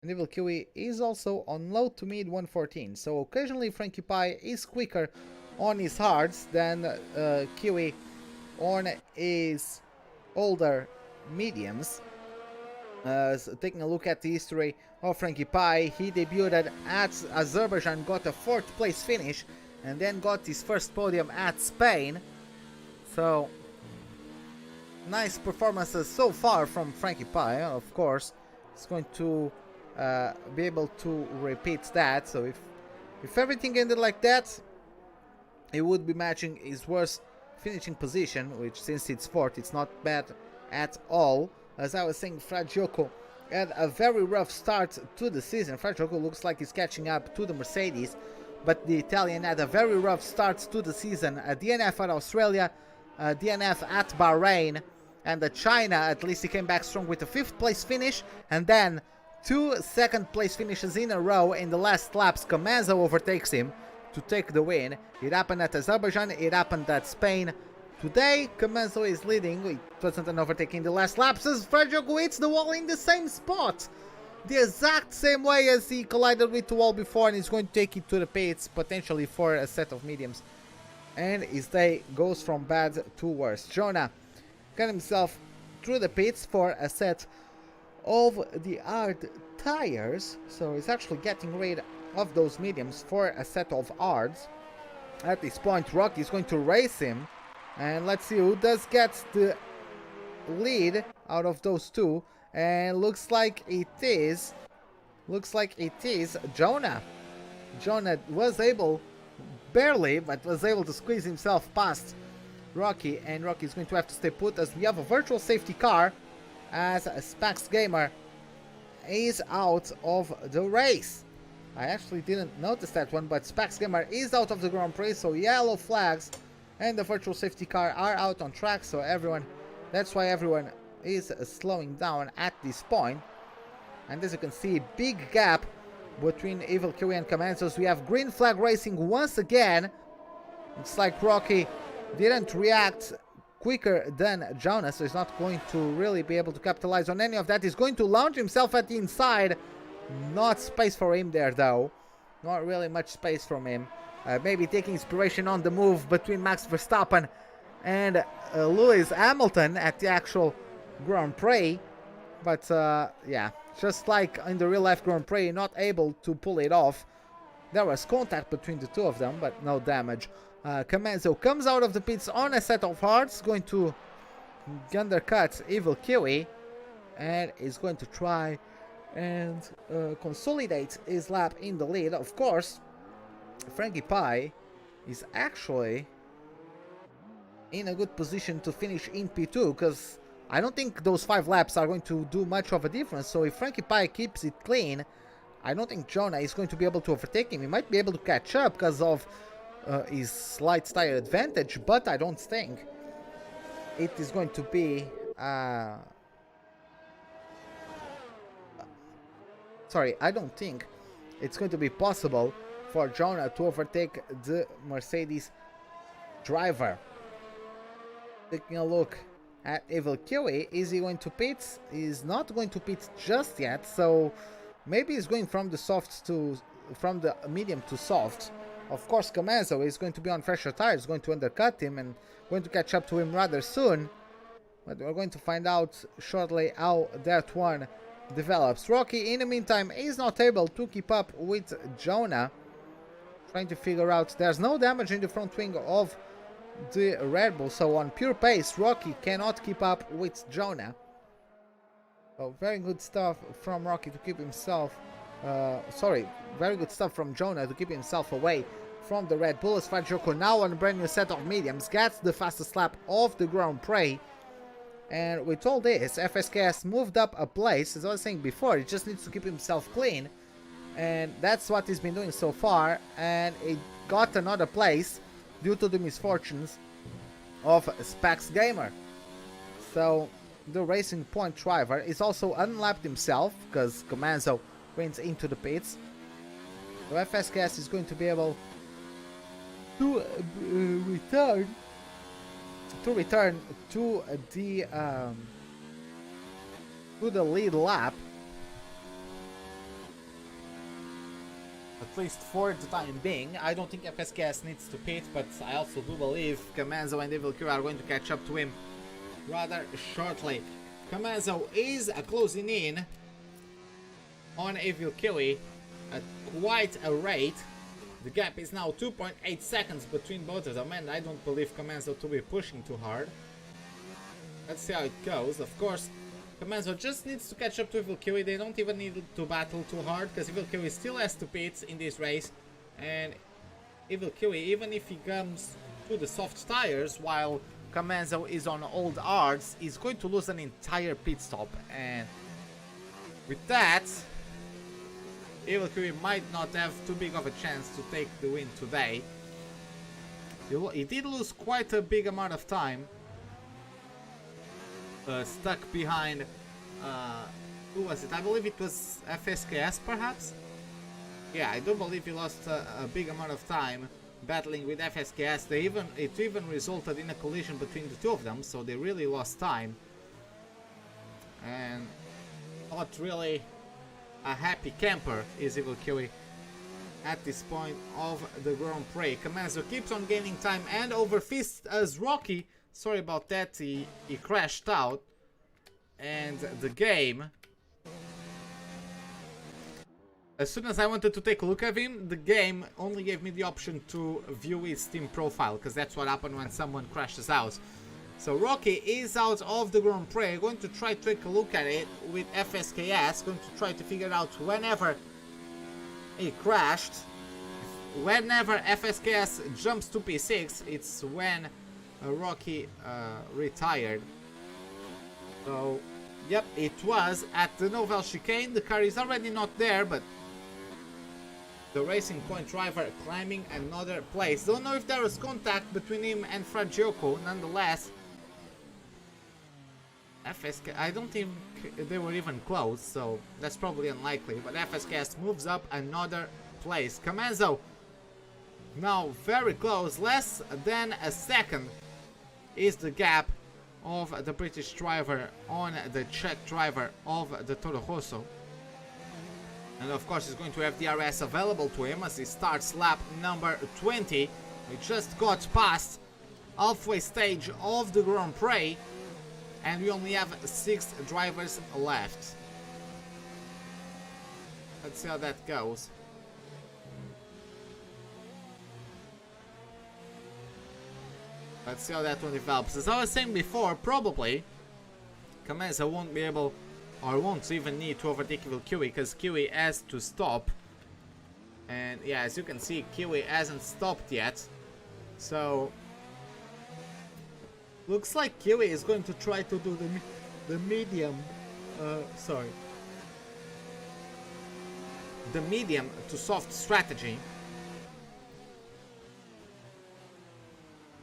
and Evil Kiwi is also on low to mid 114. So occasionally Frankie Pie is quicker on his hards than Kiwi on his older mediums. So taking a look at the history of Frankie Pie, he debuted at Azerbaijan, got a 4th place finish, and then got his first podium at Spain. So nice performances so far from Frankie Pie. Of course, he's going to be able to repeat that. So if everything ended like that, he would be matching his worst finishing position, which since it's 4th, it's not bad at all. As I was saying, Rwaggy had a very rough start to the season. Rwaggy looks like he's catching up to the Mercedes, but the Italian had a very rough start to the season. A DNF at Australia, a DNF at Bahrain, and at China, at least he came back strong with a 5th place finish, and then 2 2nd place finishes in a row in the last laps. Camazo overtakes him to take the win. It happened at Azerbaijan, it happened at Spain. Today, Camazo is leading. It wasn't an overtaking the last laps as Rwaggy hits the wall in the same spot, the exact same way as he collided with the wall before, and he's going to take it to the pits, potentially for a set of mediums. And his day goes from bad to worse. Jonah got himself through the pits for a set of the hard tires, so he's actually getting rid of those mediums for a set of hards. At this point, Rocky is going to race him, and let's see who does get the lead out of those two. And looks like it is Jonah. Jonah was able barely, but was able to squeeze himself past Rocky, and Rocky is going to have to stay put as we have a virtual safety car as Spax Gamer is out of the race. I actually didn't notice that one, but Spax Gamer is out of the Grand Prix, so yellow flags and the virtual safety car are out on track, so that's why everyone is slowing down at this point. And as you can see, big gap between Evil Kiwi and Commandos. We have green flag racing once again. It's like Rocky didn't react quicker than Jonas, so he's not going to really be able to capitalize on any of that. He's going to launch himself at the inside. Not space for him there though. Not really much space from him. Maybe taking inspiration on the move between Max Verstappen and Lewis Hamilton at the actual Grand Prix. But yeah, just like in the real life Grand Prix, not able to pull it off. There was contact between the two of them, but no damage. Comanzo comes out of the pits on a set of hards, going to undercut Evil Kiwi, and is going to try and consolidate his lap in the lead. Of course, Frankie Pie is actually in a good position to finish in P2, because I don't think those 5 laps are going to do much of a difference. So if Frankie Pie keeps it clean, I don't think Jonah is going to be able to overtake him. He might be able to catch up because of his slight tire advantage, but I don't think it is going to be I don't think it's going to be possible for Jonah to overtake the Mercedes driver. Taking a look at Evil Kiwi, is he going to pit? He's not going to pit just yet, so maybe he's going from the medium to soft. Of course, Comanzo is going to be on fresher tires, going to undercut him and going to catch up to him rather soon. But we're going to find out shortly how that one develops. Rocky, in the meantime, is not able to keep up with Jonah. Trying to figure out, there's no damage in the front wing of the Red Bull, so on pure pace, Rocky cannot keep up with Jonah. So very good stuff from Rocky to keep himself very good stuff from Jonah to keep himself away from the Red Bull. As far as Joko now on a brand new set of mediums gets the fastest lap of the Grand Prix. And with all this, FSKS moved up a place. As I was saying before, he just needs to keep himself clean, and that's what he's been doing so far. And he got another place due to the misfortunes of Spax Gamer. So the Racing Point driver is also unlapped himself because Comanzo went into the pits. So FSKS is going to be able to return to the lead lap, at least for the time being. I don't think FSKS needs to pit, but I also do believe Comanzo and Evil Kiwi are going to catch up to him rather shortly. Comanzo is closing in on Evil Kiwi at quite a rate. The gap is now 2.8 seconds between both of them, and I don't believe Comanzo to be pushing too hard. Let's see how it goes. Of course, Comanzo just needs to catch up to Evil Kiwi. They don't even need to battle too hard, because Evil Kiwi still has to pit in this race. And Evil Kiwi, even if he comes to the soft tires while Comanzo is on old hards, is going to lose an entire pit stop. And with that, Evil Kiwi might not have too big of a chance to take the win today. He did lose quite a big amount of time, stuck behind, who was it? I believe it was FSKS perhaps? Yeah, I do believe he lost a big amount of time battling with FSKS. It even resulted in a collision between the two of them, so they really lost time. And not really a happy camper is Evil Kiwi at this point of the Grand Prix. Comanzo keeps on gaining time and overfist as Rocky. Sorry about that, he crashed out. And the game, as soon as I wanted to take a look at him, the game only gave me the option to view his Steam profile, because that's what happened when someone crashes out. So Rocky is out of the Grand Prix. Going to try to take a look at it with FSKS. Going to try to figure out whenever he crashed, whenever FSKS jumps to P6, it's when Rocky retired. So, yep, it was at the Nouvelle Chicane. The car is already not there, but the Racing Point driver climbing another place. Don't know if there was contact between him and Fragioko. Nonetheless, FSK, I don't think they were even close, so that's probably unlikely. But FSKS moves up another place. Camenzo now very close, less than a second is the gap of the British driver on the Czech driver of the Toro Rosso. And of course he's going to have DRS available to him as he starts lap number 20. We just got past halfway stage of the Grand Prix and we only have 6 drivers left. Let's see how that goes. Let's see how that one develops. As I was saying before, probably Camenzo won't be able, or won't even need to overtake Evil Kiwi, because Kiwi has to stop. And yeah, as you can see, Kiwi hasn't stopped yet. So looks like Kiwi is going to try to do the medium, the medium to soft strategy.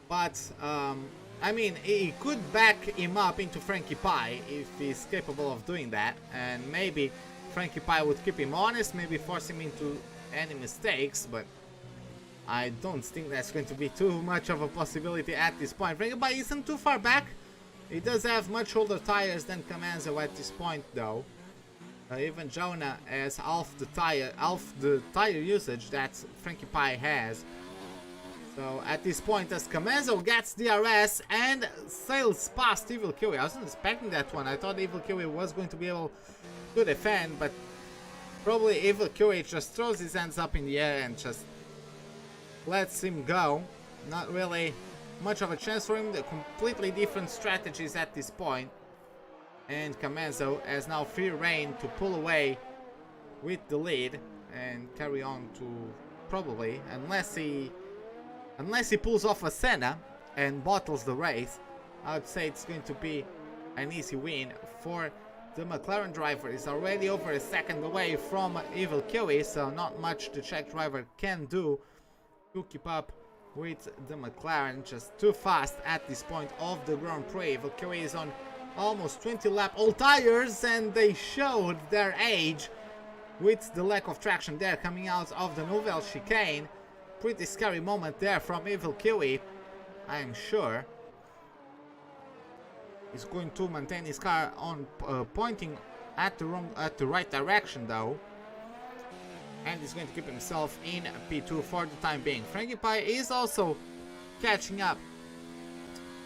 But I mean, he could back him up into Frankie Pie if he's capable of doing that, and maybe Frankie Pie would keep him honest, maybe force him into any mistakes, but I don't think that's going to be too much of a possibility at this point. Frankie Pie isn't too far back. He does have much older tires than Camenzo at this point, though. Even Jonah has half the tire usage that Frankie Pie has. So at this point, as Camenzo gets DRS and sails past Evil Kiwi. I wasn't expecting that one. I thought Evil Kiwi was going to be able to defend, but probably Evil Kiwi just throws his hands up in the air and just lets him go. Not really much of a chance for him. They're completely different strategies at this point. And Camenzo has now free reign to pull away with the lead and carry on to probably, unless he pulls off a Senna and bottles the race, I would say it's going to be an easy win for the McLaren driver. He's already over a second away from Evil Kiwi, so not much the Czech driver can do to keep up with the McLaren. Just too fast at this point of the Grand Prix. Evil Kiwi is on almost 20 lap old tires, and they showed their age with the lack of traction there coming out of the Nouvelle Chicane. Pretty scary moment there from Evil Kiwi, I'm sure. He's going to maintain his car on pointing at the right direction though, and he's going to keep himself in P2 for the time being. Frankie Pie is also catching up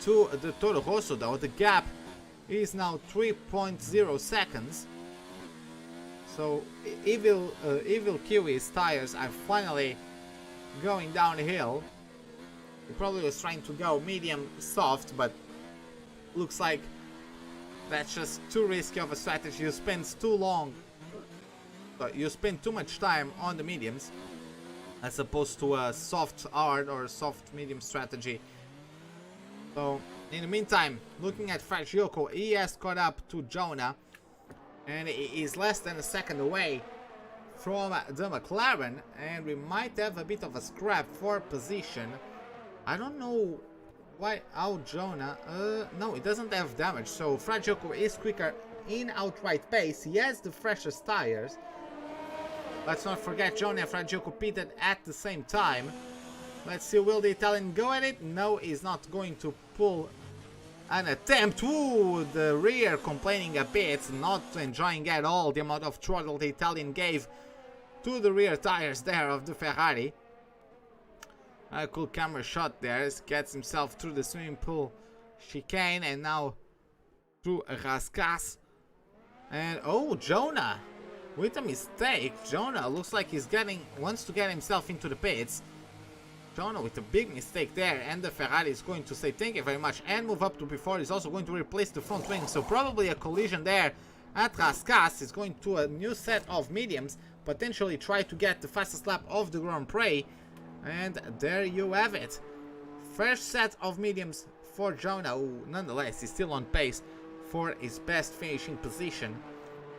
to the Toro Rosso though. The gap is now 3.0 seconds. So Evil Kiwi's tires are finally going downhill. He probably was trying to go medium soft, but looks like that's just too risky of a strategy. You spend too much time on the mediums as opposed to a soft hard or soft medium strategy. So in the meantime, looking at Fragioko, he has caught up to Jonah and he is less than a second away from the McLaren, and we might have a bit of a scrap for position. I don't know how Jonah, no, he doesn't have damage, so Fragioko is quicker in outright pace. He has the freshest tires. Let's not forget Jonah and Fragioko pitted at the same time. Let's see, will the Italian go at it? No, he's not going to pull an attempt. Ooh, the rear complaining a bit, not enjoying at all the amount of throttle the Italian gave to the rear tires there of the Ferrari. A cool camera shot there. Gets himself through the swimming pool chicane and now through Raskas. And oh, Jonah with a mistake. Jonah looks like he's wants to get himself into the pits. Jonah with a big mistake there, and the Ferrari is going to say thank you very much and move up to P4. He's also going to replace the front wing, so probably a collision there at Raskas. Is going to a new set of mediums, potentially try to get the fastest lap of the Grand Prix And there you have it. First set of mediums for Jonah, who nonetheless is still on pace for his best finishing position.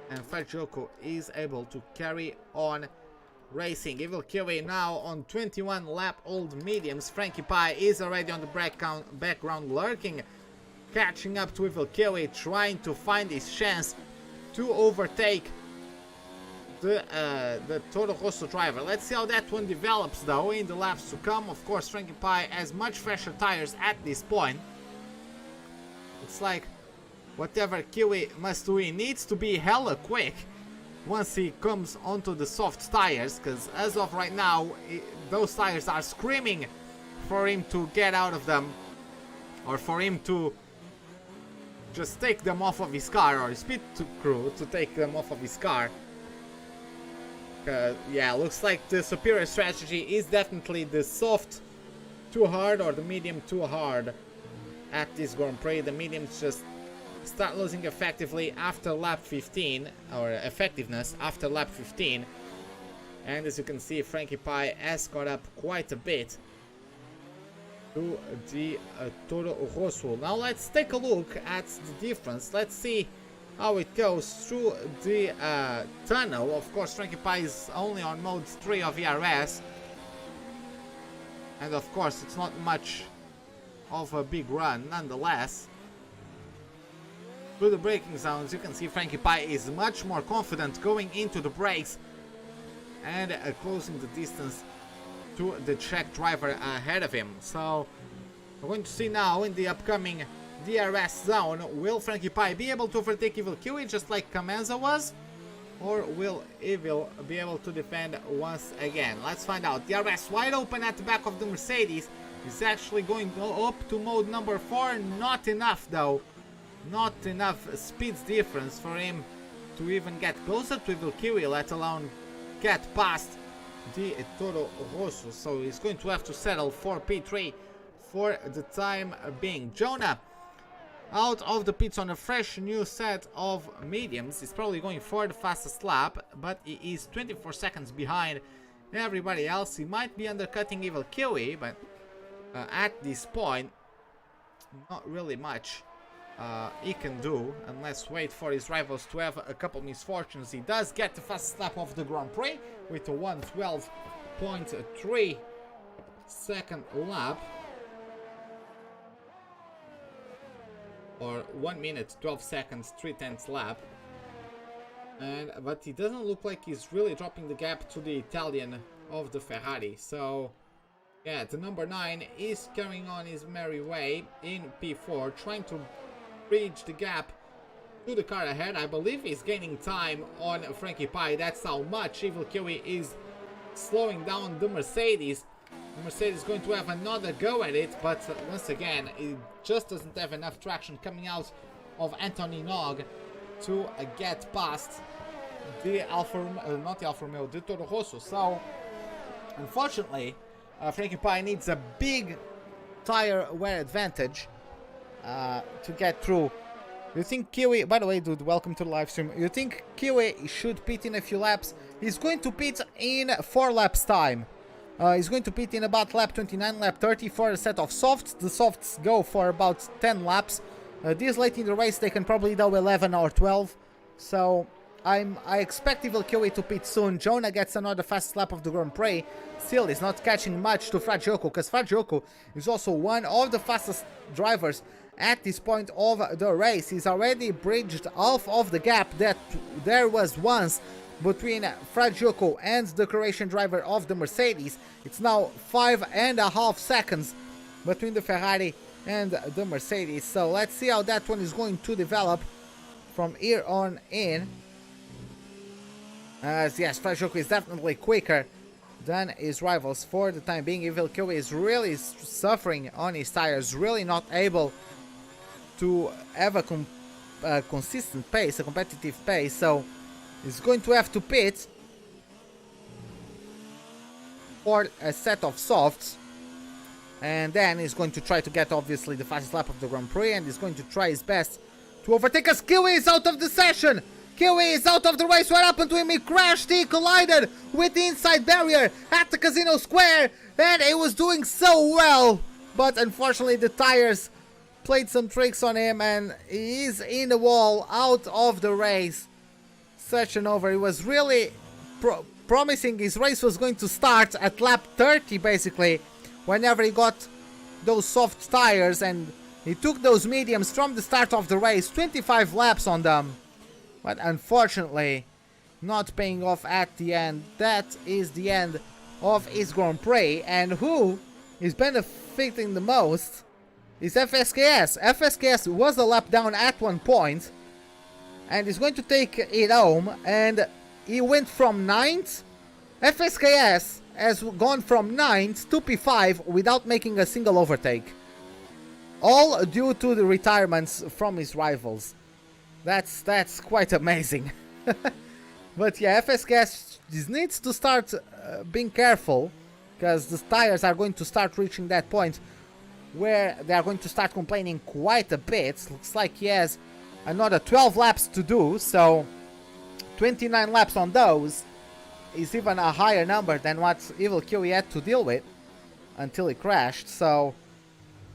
And Fajoko is able to carry on racing. Evil Kiwi now on 21 lap old mediums. Frankie Pie is already on the background lurking, catching up to Evil Kiwi, trying to find his chance to overtake the Toro Rosso driver. Let's see how that one develops though in the laps to come. Of course, Frankie Pie has much fresher tires at this point. It's like whatever Kiwi must do, he needs to be hella quick once he comes onto the soft tires, because as of right now those tires are screaming for him to get out of them, or for him to just take them off of his car, or his pit crew to take them off of his car. Yeah, looks like the superior strategy is definitely the soft too hard or the medium too hard at this Grand Prix. The mediums just start losing effectively after lap 15, or effectiveness after lap 15. And as you can see, Frankie Pie has caught up quite a bit to the Toro Rosso. Now let's take a look at the difference. Let's see how it goes through the tunnel. Of course, Frankie Pie is only on mode 3 of ERS, and of course it's not much of a big run nonetheless. Through the braking zones, you can see Frankie Pie is much more confident going into the brakes and closing the distance to the Czech driver ahead of him. So we're going to see now in the upcoming DRS zone, will Frankie Pie be able to overtake Evil Kiwi just like Kamenza was, or will Evil be able to defend once again? Let's find out. DRS wide open at the back of the Mercedes. He's actually going up to mode number 4. Not enough though. Not enough speed difference for him to even get closer to Evil Kiwi, let alone get past the Toro Rosso. So he's going to have to settle for P3 for the time being. Jonah out of the pits on a fresh new set of mediums. He's probably going for the fastest lap, but he is 24 seconds behind everybody else. He might be undercutting Evil Kiwi, but at this point not really much he can do unless wait for his rivals to have a couple misfortunes. He does get the fastest lap of the Grand Prix with a 1:12.3 second lap, or 1 minute 12 seconds 3/10 lap, but he doesn't look like he's really dropping the gap to the Italian of the Ferrari. So yeah, the number 9 is carrying on his merry way in P4, trying to bridge the gap to the car ahead. I believe he's gaining time on Frankie Pie. That's how much Evil Kiwi is slowing down the Mercedes. The Mercedes is going to have another go at it, but once again, it just doesn't have enough traction coming out of Anthony Nog to get past the not the Alfa Romeo, the Toro Rosso. So, unfortunately, Frankie Pie needs a big tire wear advantage to get through. You think Kiwi, by the way, dude, welcome to the live stream. You think Kiwi should pit in a few laps? He's going to pit in 4 laps time. He's going to pit in about lap 29, lap 30 for a set of softs. The softs go for about 10 laps. This late in the race they can probably do 11 or 12. So I expect Evil Kiwi to pit soon. Jonah gets another fast lap of the Grand Prix. Still, he's not catching much to Fajoko, because Fajoko is also one of the fastest drivers at this point of the race. He's already bridged half of the gap that there was once between Fajoko and the Croatian driver of the Mercedes. It's now 5.5 seconds between the Ferrari and the Mercedes. So let's see how that one is going to develop from here on in. As yes, Fajoko is definitely quicker than his rivals for the time being. Evil Kiwi is really suffering on his tires, really not able to have a consistent pace, a competitive pace. So he's going to have to pit for a set of softs, and then he's going to try to get obviously the fastest lap of the Grand Prix, and he's going to try his best to overtake us. Kiwi is out of the session. Kiwi is out of the race. What happened to him? He crashed, he collided with the inside barrier at the Casino Square, and he was doing so well, but unfortunately the tires played some tricks on him and he is in the wall, out of the race. Such an over. He was really promising his race was going to start at lap 30 basically, whenever he got those soft tires, and he took those mediums from the start of the race, 25 laps on them, but unfortunately not paying off at the end. That is the end of his Grand Prix, and who is benefiting the most is FSKS. FSKS was a lap down at one point and is going to take it home, and he went from 9th. FSKS has gone from 9th to P5 without making a single overtake, all due to the retirements from his rivals. That's quite amazing. But yeah, FSKS needs to start being careful, because the tires are going to start reaching that point where they are going to start complaining quite a bit. Looks like he has another 12 laps to do, so 29 laps on those is even a higher number than what Evil Kiwi had to deal with until he crashed. So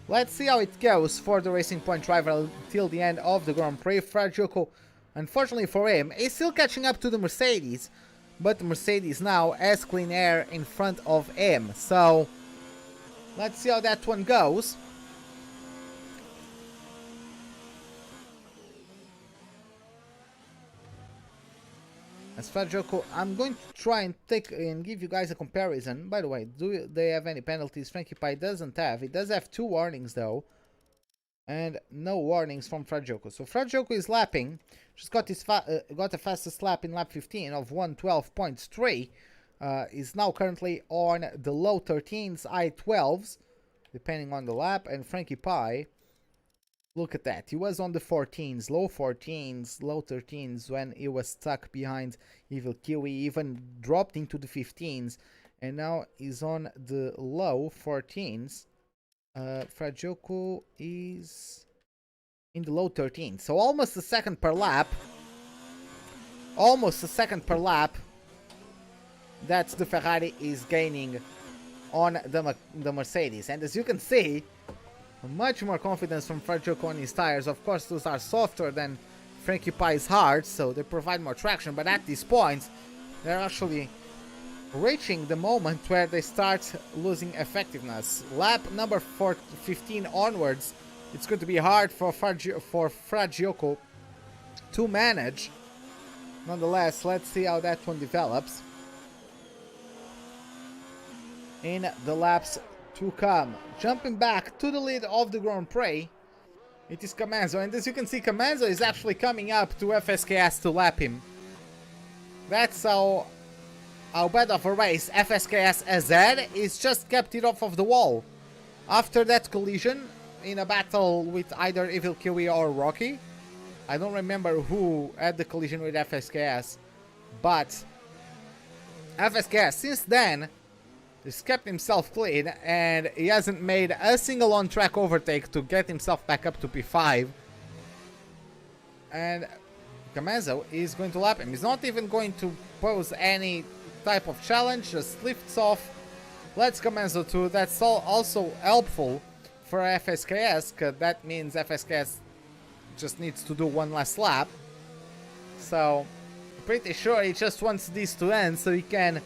let's see how it goes for the Racing Point driver until the end of the Grand Prix. Fragioco, unfortunately for him, is still catching up to the Mercedes, but the Mercedes now has clean air in front of him. So let's see how that one goes. As Fragioco, I'm going to try and give you guys a comparison. By the way, do they have any penalties? Frankie Pie doesn't have. He does have 2 warnings though, and no warnings from Fragioco. So Fragioco is lapping. Just got his got the fastest lap in lap 15 of 1:12.3. Is now currently on the low 13s, high 12s, depending on the lap. And Frankie Pie, look at that. He was on the 14s, low 14s, low 13s when he was stuck behind Evil Kiwi. Even dropped into the 15s, and now he's on the low 14s. Fragioco is in the low 13s, so almost a second per lap. Almost a second per lap that the Ferrari is gaining on the Mercedes. And as you can see, much more confidence from Fragioco on his tires. Of course, those are softer than Frankie Pie's hard, so they provide more traction, but at this point they're actually reaching the moment where they start losing effectiveness. Lap number 15 onwards, it's going to be hard for Fragioco to manage. Nonetheless, let's see how that one develops in the laps to come. Jumping back to the lead of the Grand Prix, it is Camanzo, and as you can see, Camanzo is actually coming up to FSKS to lap him. That's how bad of a race FSKS has had. He's just kept it off of the wall. After that collision in a battle with either Evil Kiwi or Rwaggy, I don't remember who had the collision with FSKS, but FSKS since then he's kept himself clean, and he hasn't made a single on-track overtake to get himself back up to P5. And Camanzo is going to lap him. He's not even going to pose any type of challenge, just lifts off, lets Camanzo through. That's also helpful for FSKS, because that means FSKS just needs to do one last lap. So, pretty sure he just wants this to end so he can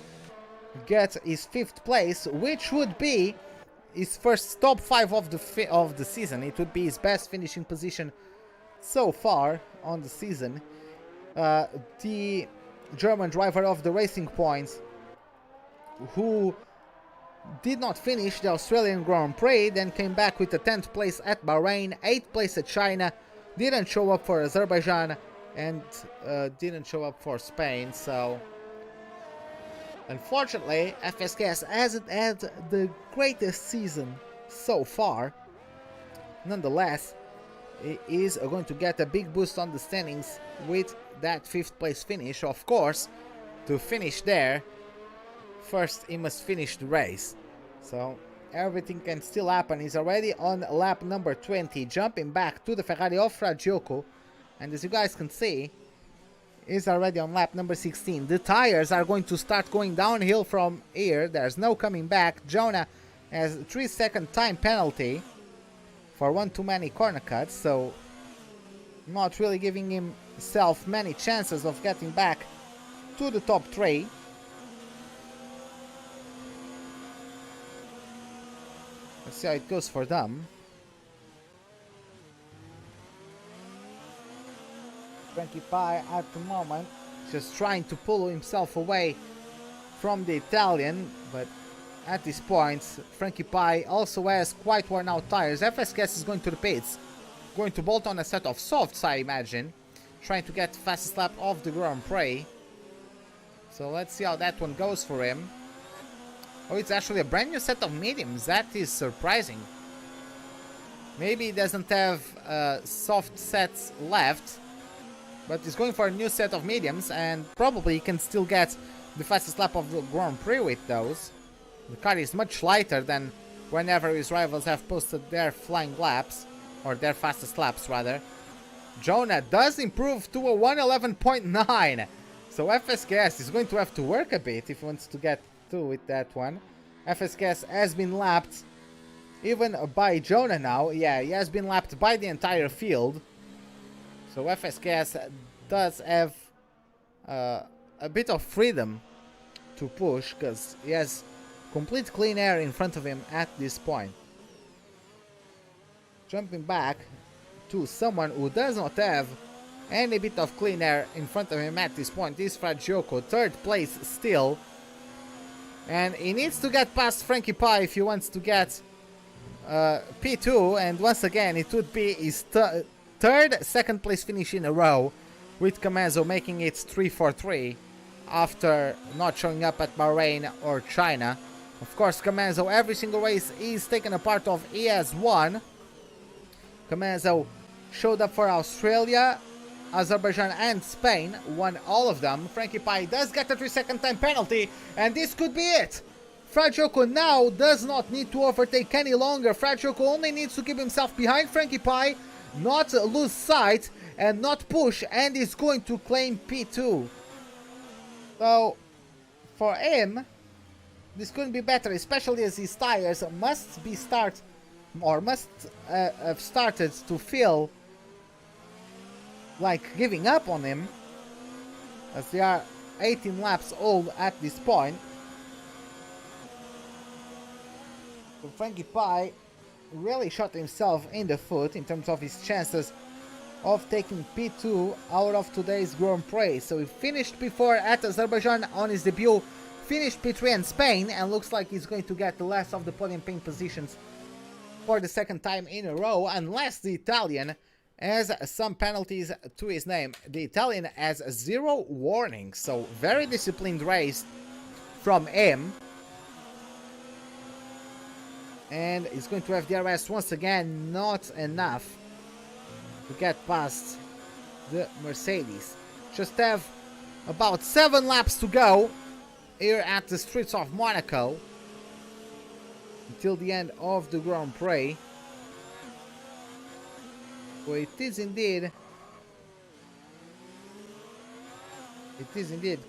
get his 5th place, which would be his first top 5 of the season. It would be his best finishing position so far on the season. The German driver of the Racing Point, who did not finish the Australian Grand Prix, then came back with the 10th place at Bahrain, 8th place at China, didn't show up for Azerbaijan, and didn't show up for Spain. So unfortunately, FSKS hasn't had the greatest season so far. Nonetheless, he is going to get a big boost on the standings with that 5th place finish. Of course, to finish there, first he must finish the race. So everything can still happen. He's already on lap number 20, jumping back to the Ferrari of Fragioco. And as you guys can see, is already on lap number 16. The tires are going to start going downhill from here. There's no coming back. Jonah has a 3-second time penalty for one too many corner cuts, so not really giving himself many chances of getting back to the top 3. Let's see how it goes for them. Frankie Pie at the moment just trying to pull himself away from the Italian, but at this point Frankie Pie also has quite worn out tires. FSKS is going to the pits, going to bolt on a set of softs, I imagine, trying to get fastest lap of the Grand Prix. So let's see how that one goes for him. Oh, it's actually a brand new set of mediums. That is surprising. Maybe he doesn't have soft sets left, but he's going for a new set of mediums, and probably he can still get the fastest lap of the Grand Prix with those. The car is much lighter than whenever his rivals have posted their flying laps, or their fastest laps rather. Jonah does improve to a 111.9, so FSKS is going to have to work a bit if he wants to get through with that one. FSKS has been lapped even by Jonah now. Yeah, he has been lapped by the entire field. So FSKS does have a bit of freedom to push, because he has complete clean air in front of him at this point. Jumping back to someone who does not have any bit of clean air in front of him at this point is Fragioko, 3rd place still. And he needs to get past Frankie Pie if he wants to get P2, and once again it would be his third second place finish in a row, with Camazo making it 3-4-3 after not showing up at Bahrain or China. Of course, Camazo, every single race he's taken a part of, he has won. Camazo showed up for Australia, Azerbaijan and Spain, won all of them. Frankie Pie does get a 3-second time penalty, and this could be it. Fragioko now does not need to overtake any longer. Fragioko only needs to keep himself behind Frankie Pie, not lose sight and not push, and is going to claim P2. So for him, this couldn't be better, especially as his tires must have started to feel like giving up on him, as they are 18 laps old at this point. So Frankie Pie really shot himself in the foot in terms of his chances of taking P2 out of today's Grand Prix. So he finished P4 at Azerbaijan on his debut, finished P3 in Spain, and looks like he's going to get the last of the podium pin positions for the second time in a row, unless the Italian has some penalties to his name. The Italian has 0 warnings, so very disciplined race from him. And he's going to have DRS once again, not enough to get past the Mercedes. Just have about 7 laps to go here at the streets of Monaco until the end of the Grand Prix. So it is indeed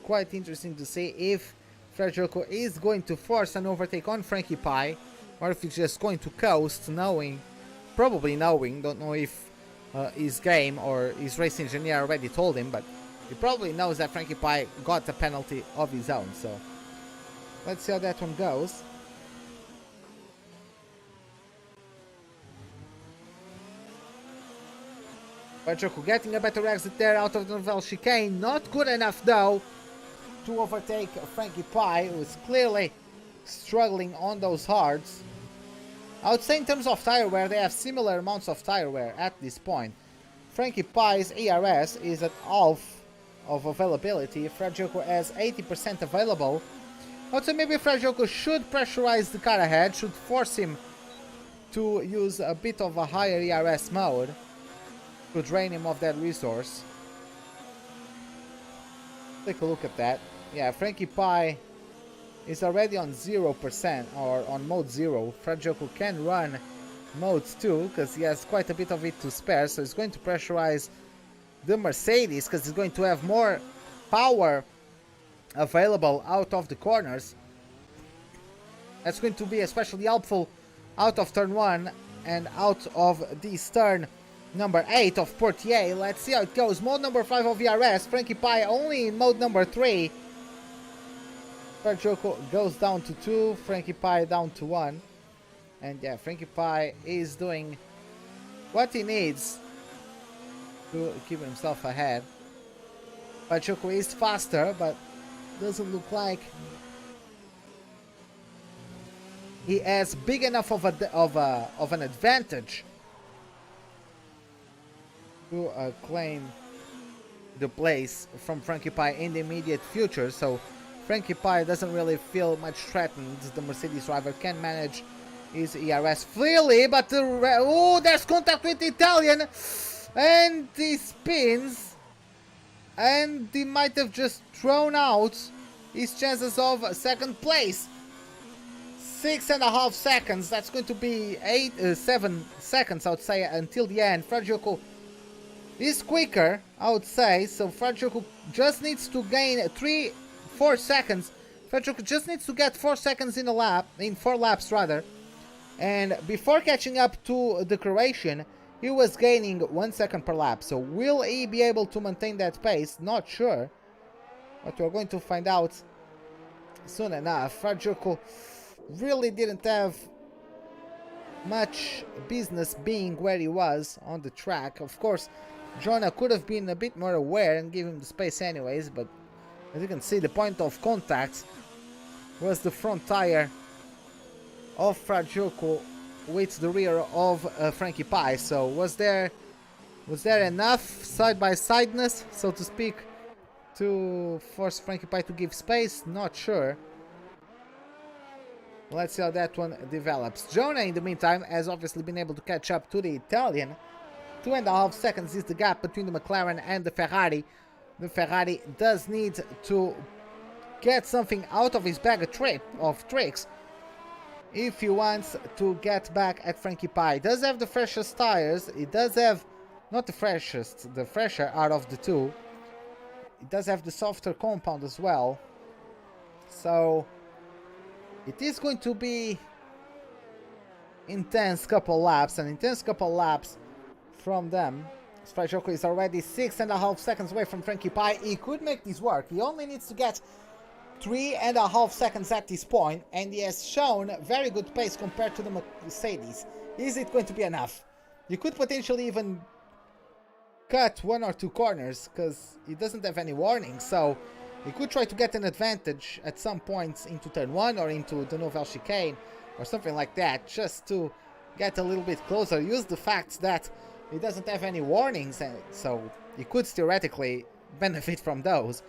quite interesting to see if Fragioko is going to force an overtake on Frankie Pie, or if he's just going to coast, probably knowing, don't know if his game or his race engineer already told him, but he probably knows that Frankie Pie got a penalty of his own. So let's see how that one goes. Fragioko getting a better exit there out of the Nouvelle chicane, not good enough though to overtake Frankie Pie, who is clearly struggling on those hards. I would say in terms of tire wear, they have similar amounts of tire wear at this point. Frankie Pie's ERS is at half of availability. Fragioko has 80% available. I would say maybe Fragioko should pressurize the car ahead, should force him to use a bit of a higher ERS mode to drain him of that resource. Take a look at that. Yeah, Frankie Pie is already on 0% or on mode 0. Fragioko can run modes 2 because he has quite a bit of it to spare, so he's going to pressurize the Mercedes, because it's going to have more power available out of the corners. That's going to be especially helpful out of turn 1 and out of this turn number 8 of Portier. Let's see how it goes. Mode number 5 of ERS. Frankie Pie only in mode number 3. Farjoko goes down to 2. Frankie Pie down to 1. And yeah, Frankie Pie is doing what he needs to keep himself ahead. Farjoko is faster, but doesn't look like he has big enough of an advantage to claim the place from Frankie Pie in the immediate future. So Frankie Pie doesn't really feel much threatened. The Mercedes driver can manage his ERS freely, but there's contact with the Italian, and he spins, and he might have just thrown out his chances of second place. 6.5 seconds. That's going to be 7 seconds, I would say, until the end. Farjoko is quicker, I would say. So Farjoko just needs to gain 4 seconds. Farjoko just needs to get 4 seconds in a lap, in 4 laps rather. And before catching up to the Croatian, he was gaining 1 second per lap. So will he be able to maintain that pace? Not sure, but we're going to find out soon enough. Farjoko really didn't have much business being where he was on the track. Of course, Jonah could have been a bit more aware and give him the space anyways, but as you can see, the point of contact was the front tire of Farjoko with the rear of Frankie Pie. So was there enough side-by-sideness, so to speak, to force Frankie Pie to give space? Not sure. Let's see how that one develops. Jonah, in the meantime, has obviously been able to catch up to the Italian. 2.5 seconds is the gap between the McLaren and the Ferrari. The Ferrari does need to get something out of his bag of tricks if he wants to get back at Frankie Pie. He does have the freshest tires. He does have, not the freshest, the fresher out of the two. He does have the softer compound as well. So it is going to be intense couple laps, from them. Farjoko is already 6.5 seconds away from Frankie Pie. He could make this work. He only needs to get 3.5 seconds at this point, and he has shown very good pace compared to the Mercedes. Is it going to be enough? You could potentially even cut 1 or 2 corners, because he doesn't have any warning, so he could try to get an advantage at some points into turn 1 or into the Nouvelle Chicane or something like that, just to get a little bit closer. Use the fact that he doesn't have any warnings, and so he could theoretically benefit from those.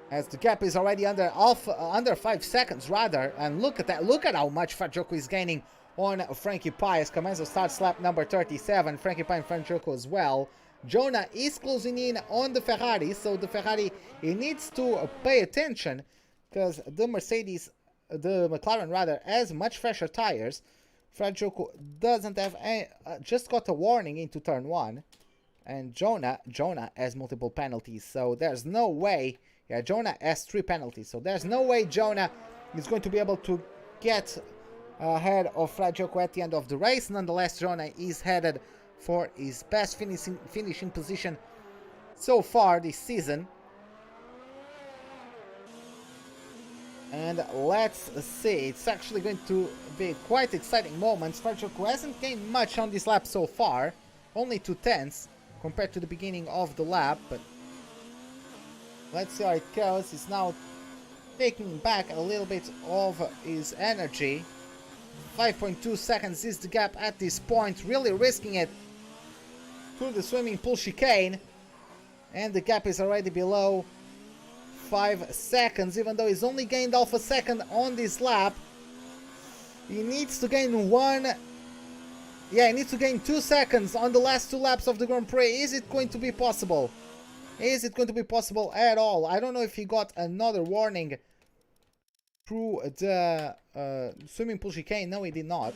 As the gap is already under 5 seconds rather, and look at that, look at how much Farjoko is gaining on Frankie Pie as Camenzo starts lap number 37, Frankie Pie and Farjoko as well. Jonah is closing in on the Ferrari, so the Ferrari, he needs to pay attention, because the McLaren rather, has much fresher tires. Farjoko doesn't have any, just got a warning into turn 1, and Jonah has multiple penalties, so there's no way. Yeah, Jonah has 3 penalties, so there's no way Jonah is going to be able to get ahead of Farjoko at the end of the race. Nonetheless, Jonah is headed for his best finishing position so far this season. And let's see, it's actually going to be quite exciting moments. Farjoko hasn't gained much on this lap so far, only 2/10 compared to the beginning of the lap, but let's see how it goes. He's now taking back a little bit of his energy. 5.2 seconds is the gap at this point, really risking it through the swimming pool chicane, and the gap is already below 5 seconds, even though he's only gained half a second on this lap. He needs to gain he needs to gain 2 seconds on the last 2 laps of the Grand Prix. Is it going to be possible? Is it going to be possible at all? I don't know if he got another warning through the swimming pool chicane. No, he did not.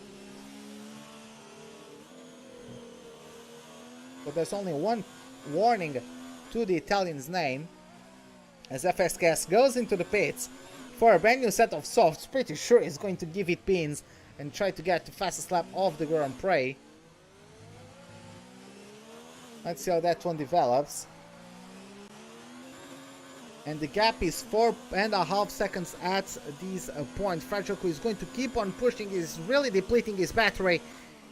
But there's only one warning to the Italian's name as FSKS goes into the pits for a brand new set of softs. Pretty sure he's going to give it pins and try to get the fastest lap of the Grand Prix. Let's see how that one develops. And the gap is 4.5 seconds at this point. Fragile is going to keep on pushing. He's really depleting his battery.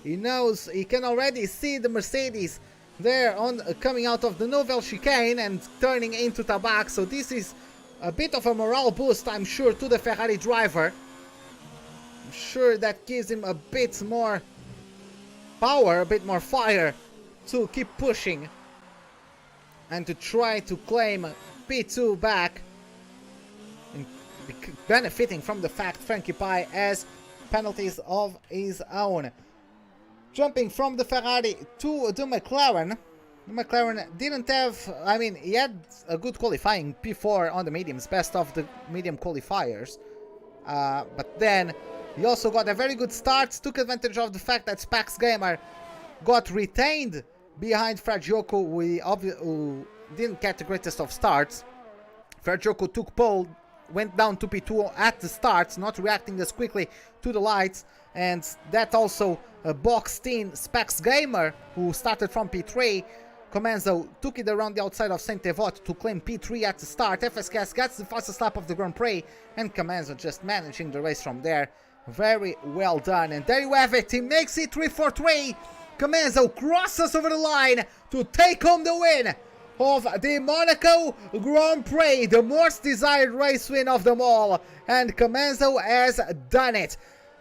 He knows, he can already see the Mercedes there on coming out of the Nouvelle chicane and turning into Tabac. So this is a bit of a morale boost, I'm sure, to the Ferrari driver. I'm sure that gives him a bit more power, a bit more fire to keep pushing and to try to claim P2 back, and benefiting from the fact Frankie Pai has penalties of his own. Jumping from the Ferrari to the McLaren. The McLaren didn't have, I mean, he had a good qualifying P4 on the mediums, best of the medium qualifiers. But then he also got a very good start, took advantage of the fact that Spax Gamer got retained behind Fragioco, who didn't get the greatest of starts. Fragioco took pole, went down to P2 at the starts, not reacting as quickly to the lights, and that also boxed in Spax Gamer, who started from P3. Comenzo took it around the outside of Saint-Evot to claim P3 at the start. FSKS gets the fastest lap of the Grand Prix, and Comenzo just managing the race from there. Very well done, and there you have it. He makes it 3-4-3. Comenzo crosses over the line to take home the win of the Monaco Grand Prix, the most desired race win of them all, and Comenzo has done it.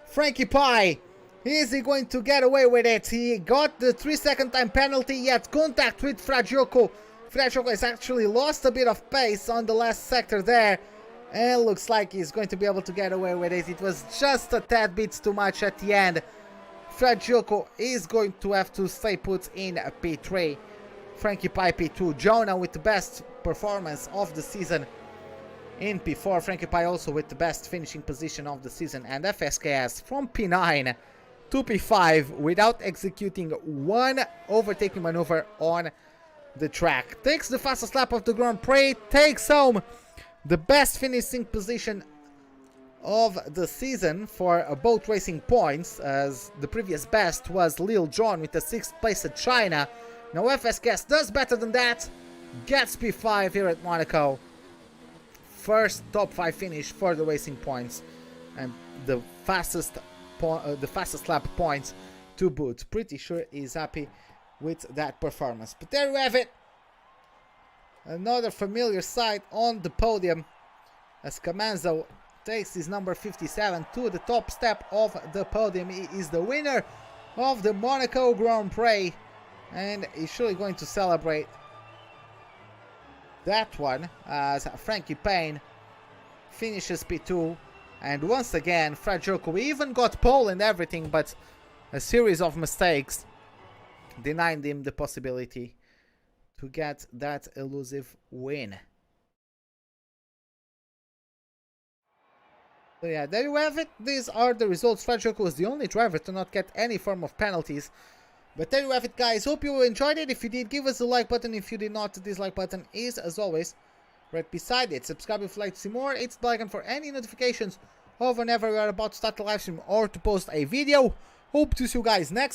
Frankie Pai, is he going to get away with it? He got the 3-second time penalty, yet contact with Fragioco. Fragioco has actually lost a bit of pace on the last sector there, and looks like he's going to be able to get away with it. It was just a tad bit too much at the end. Fragioco is going to have to stay put in P3. Frankie Pai P2. Jonah with the best performance of the season in P4. Frankie Pai also with the best finishing position of the season. And FSKS from P9 to P5 without executing one overtaking maneuver on the track. Takes the fastest lap of the Grand Prix. Takes home the best finishing position of the season for both racing points, as the previous best was Lil Jon with the 6th place at China. Now FSKS does better than that, gets P5 here at Monaco. First top 5 finish for the racing points, and the fastest lap points to boot. Pretty sure he's happy with that performance. But there you have it. Another familiar sight on the podium as Comenzo takes his number 57 to the top step of the podium. He is the winner of the Monaco Grand Prix, and he's surely going to celebrate that one as Frankie Payne finishes P2. And once again, Fragioco even got pole and everything, but a series of mistakes denied him the possibility to get that elusive win. So yeah, there you have it. These are the results. Fragioco was the only driver to not get any form of penalties. But there you have it, guys. Hope you enjoyed it. If you did, give us a like button. If you did not, the dislike button is, as always, right beside it. Subscribe if you'd like to see more. It's the icon for any notifications of whenever we are about to start a live stream or to post a video. Hope to see you guys next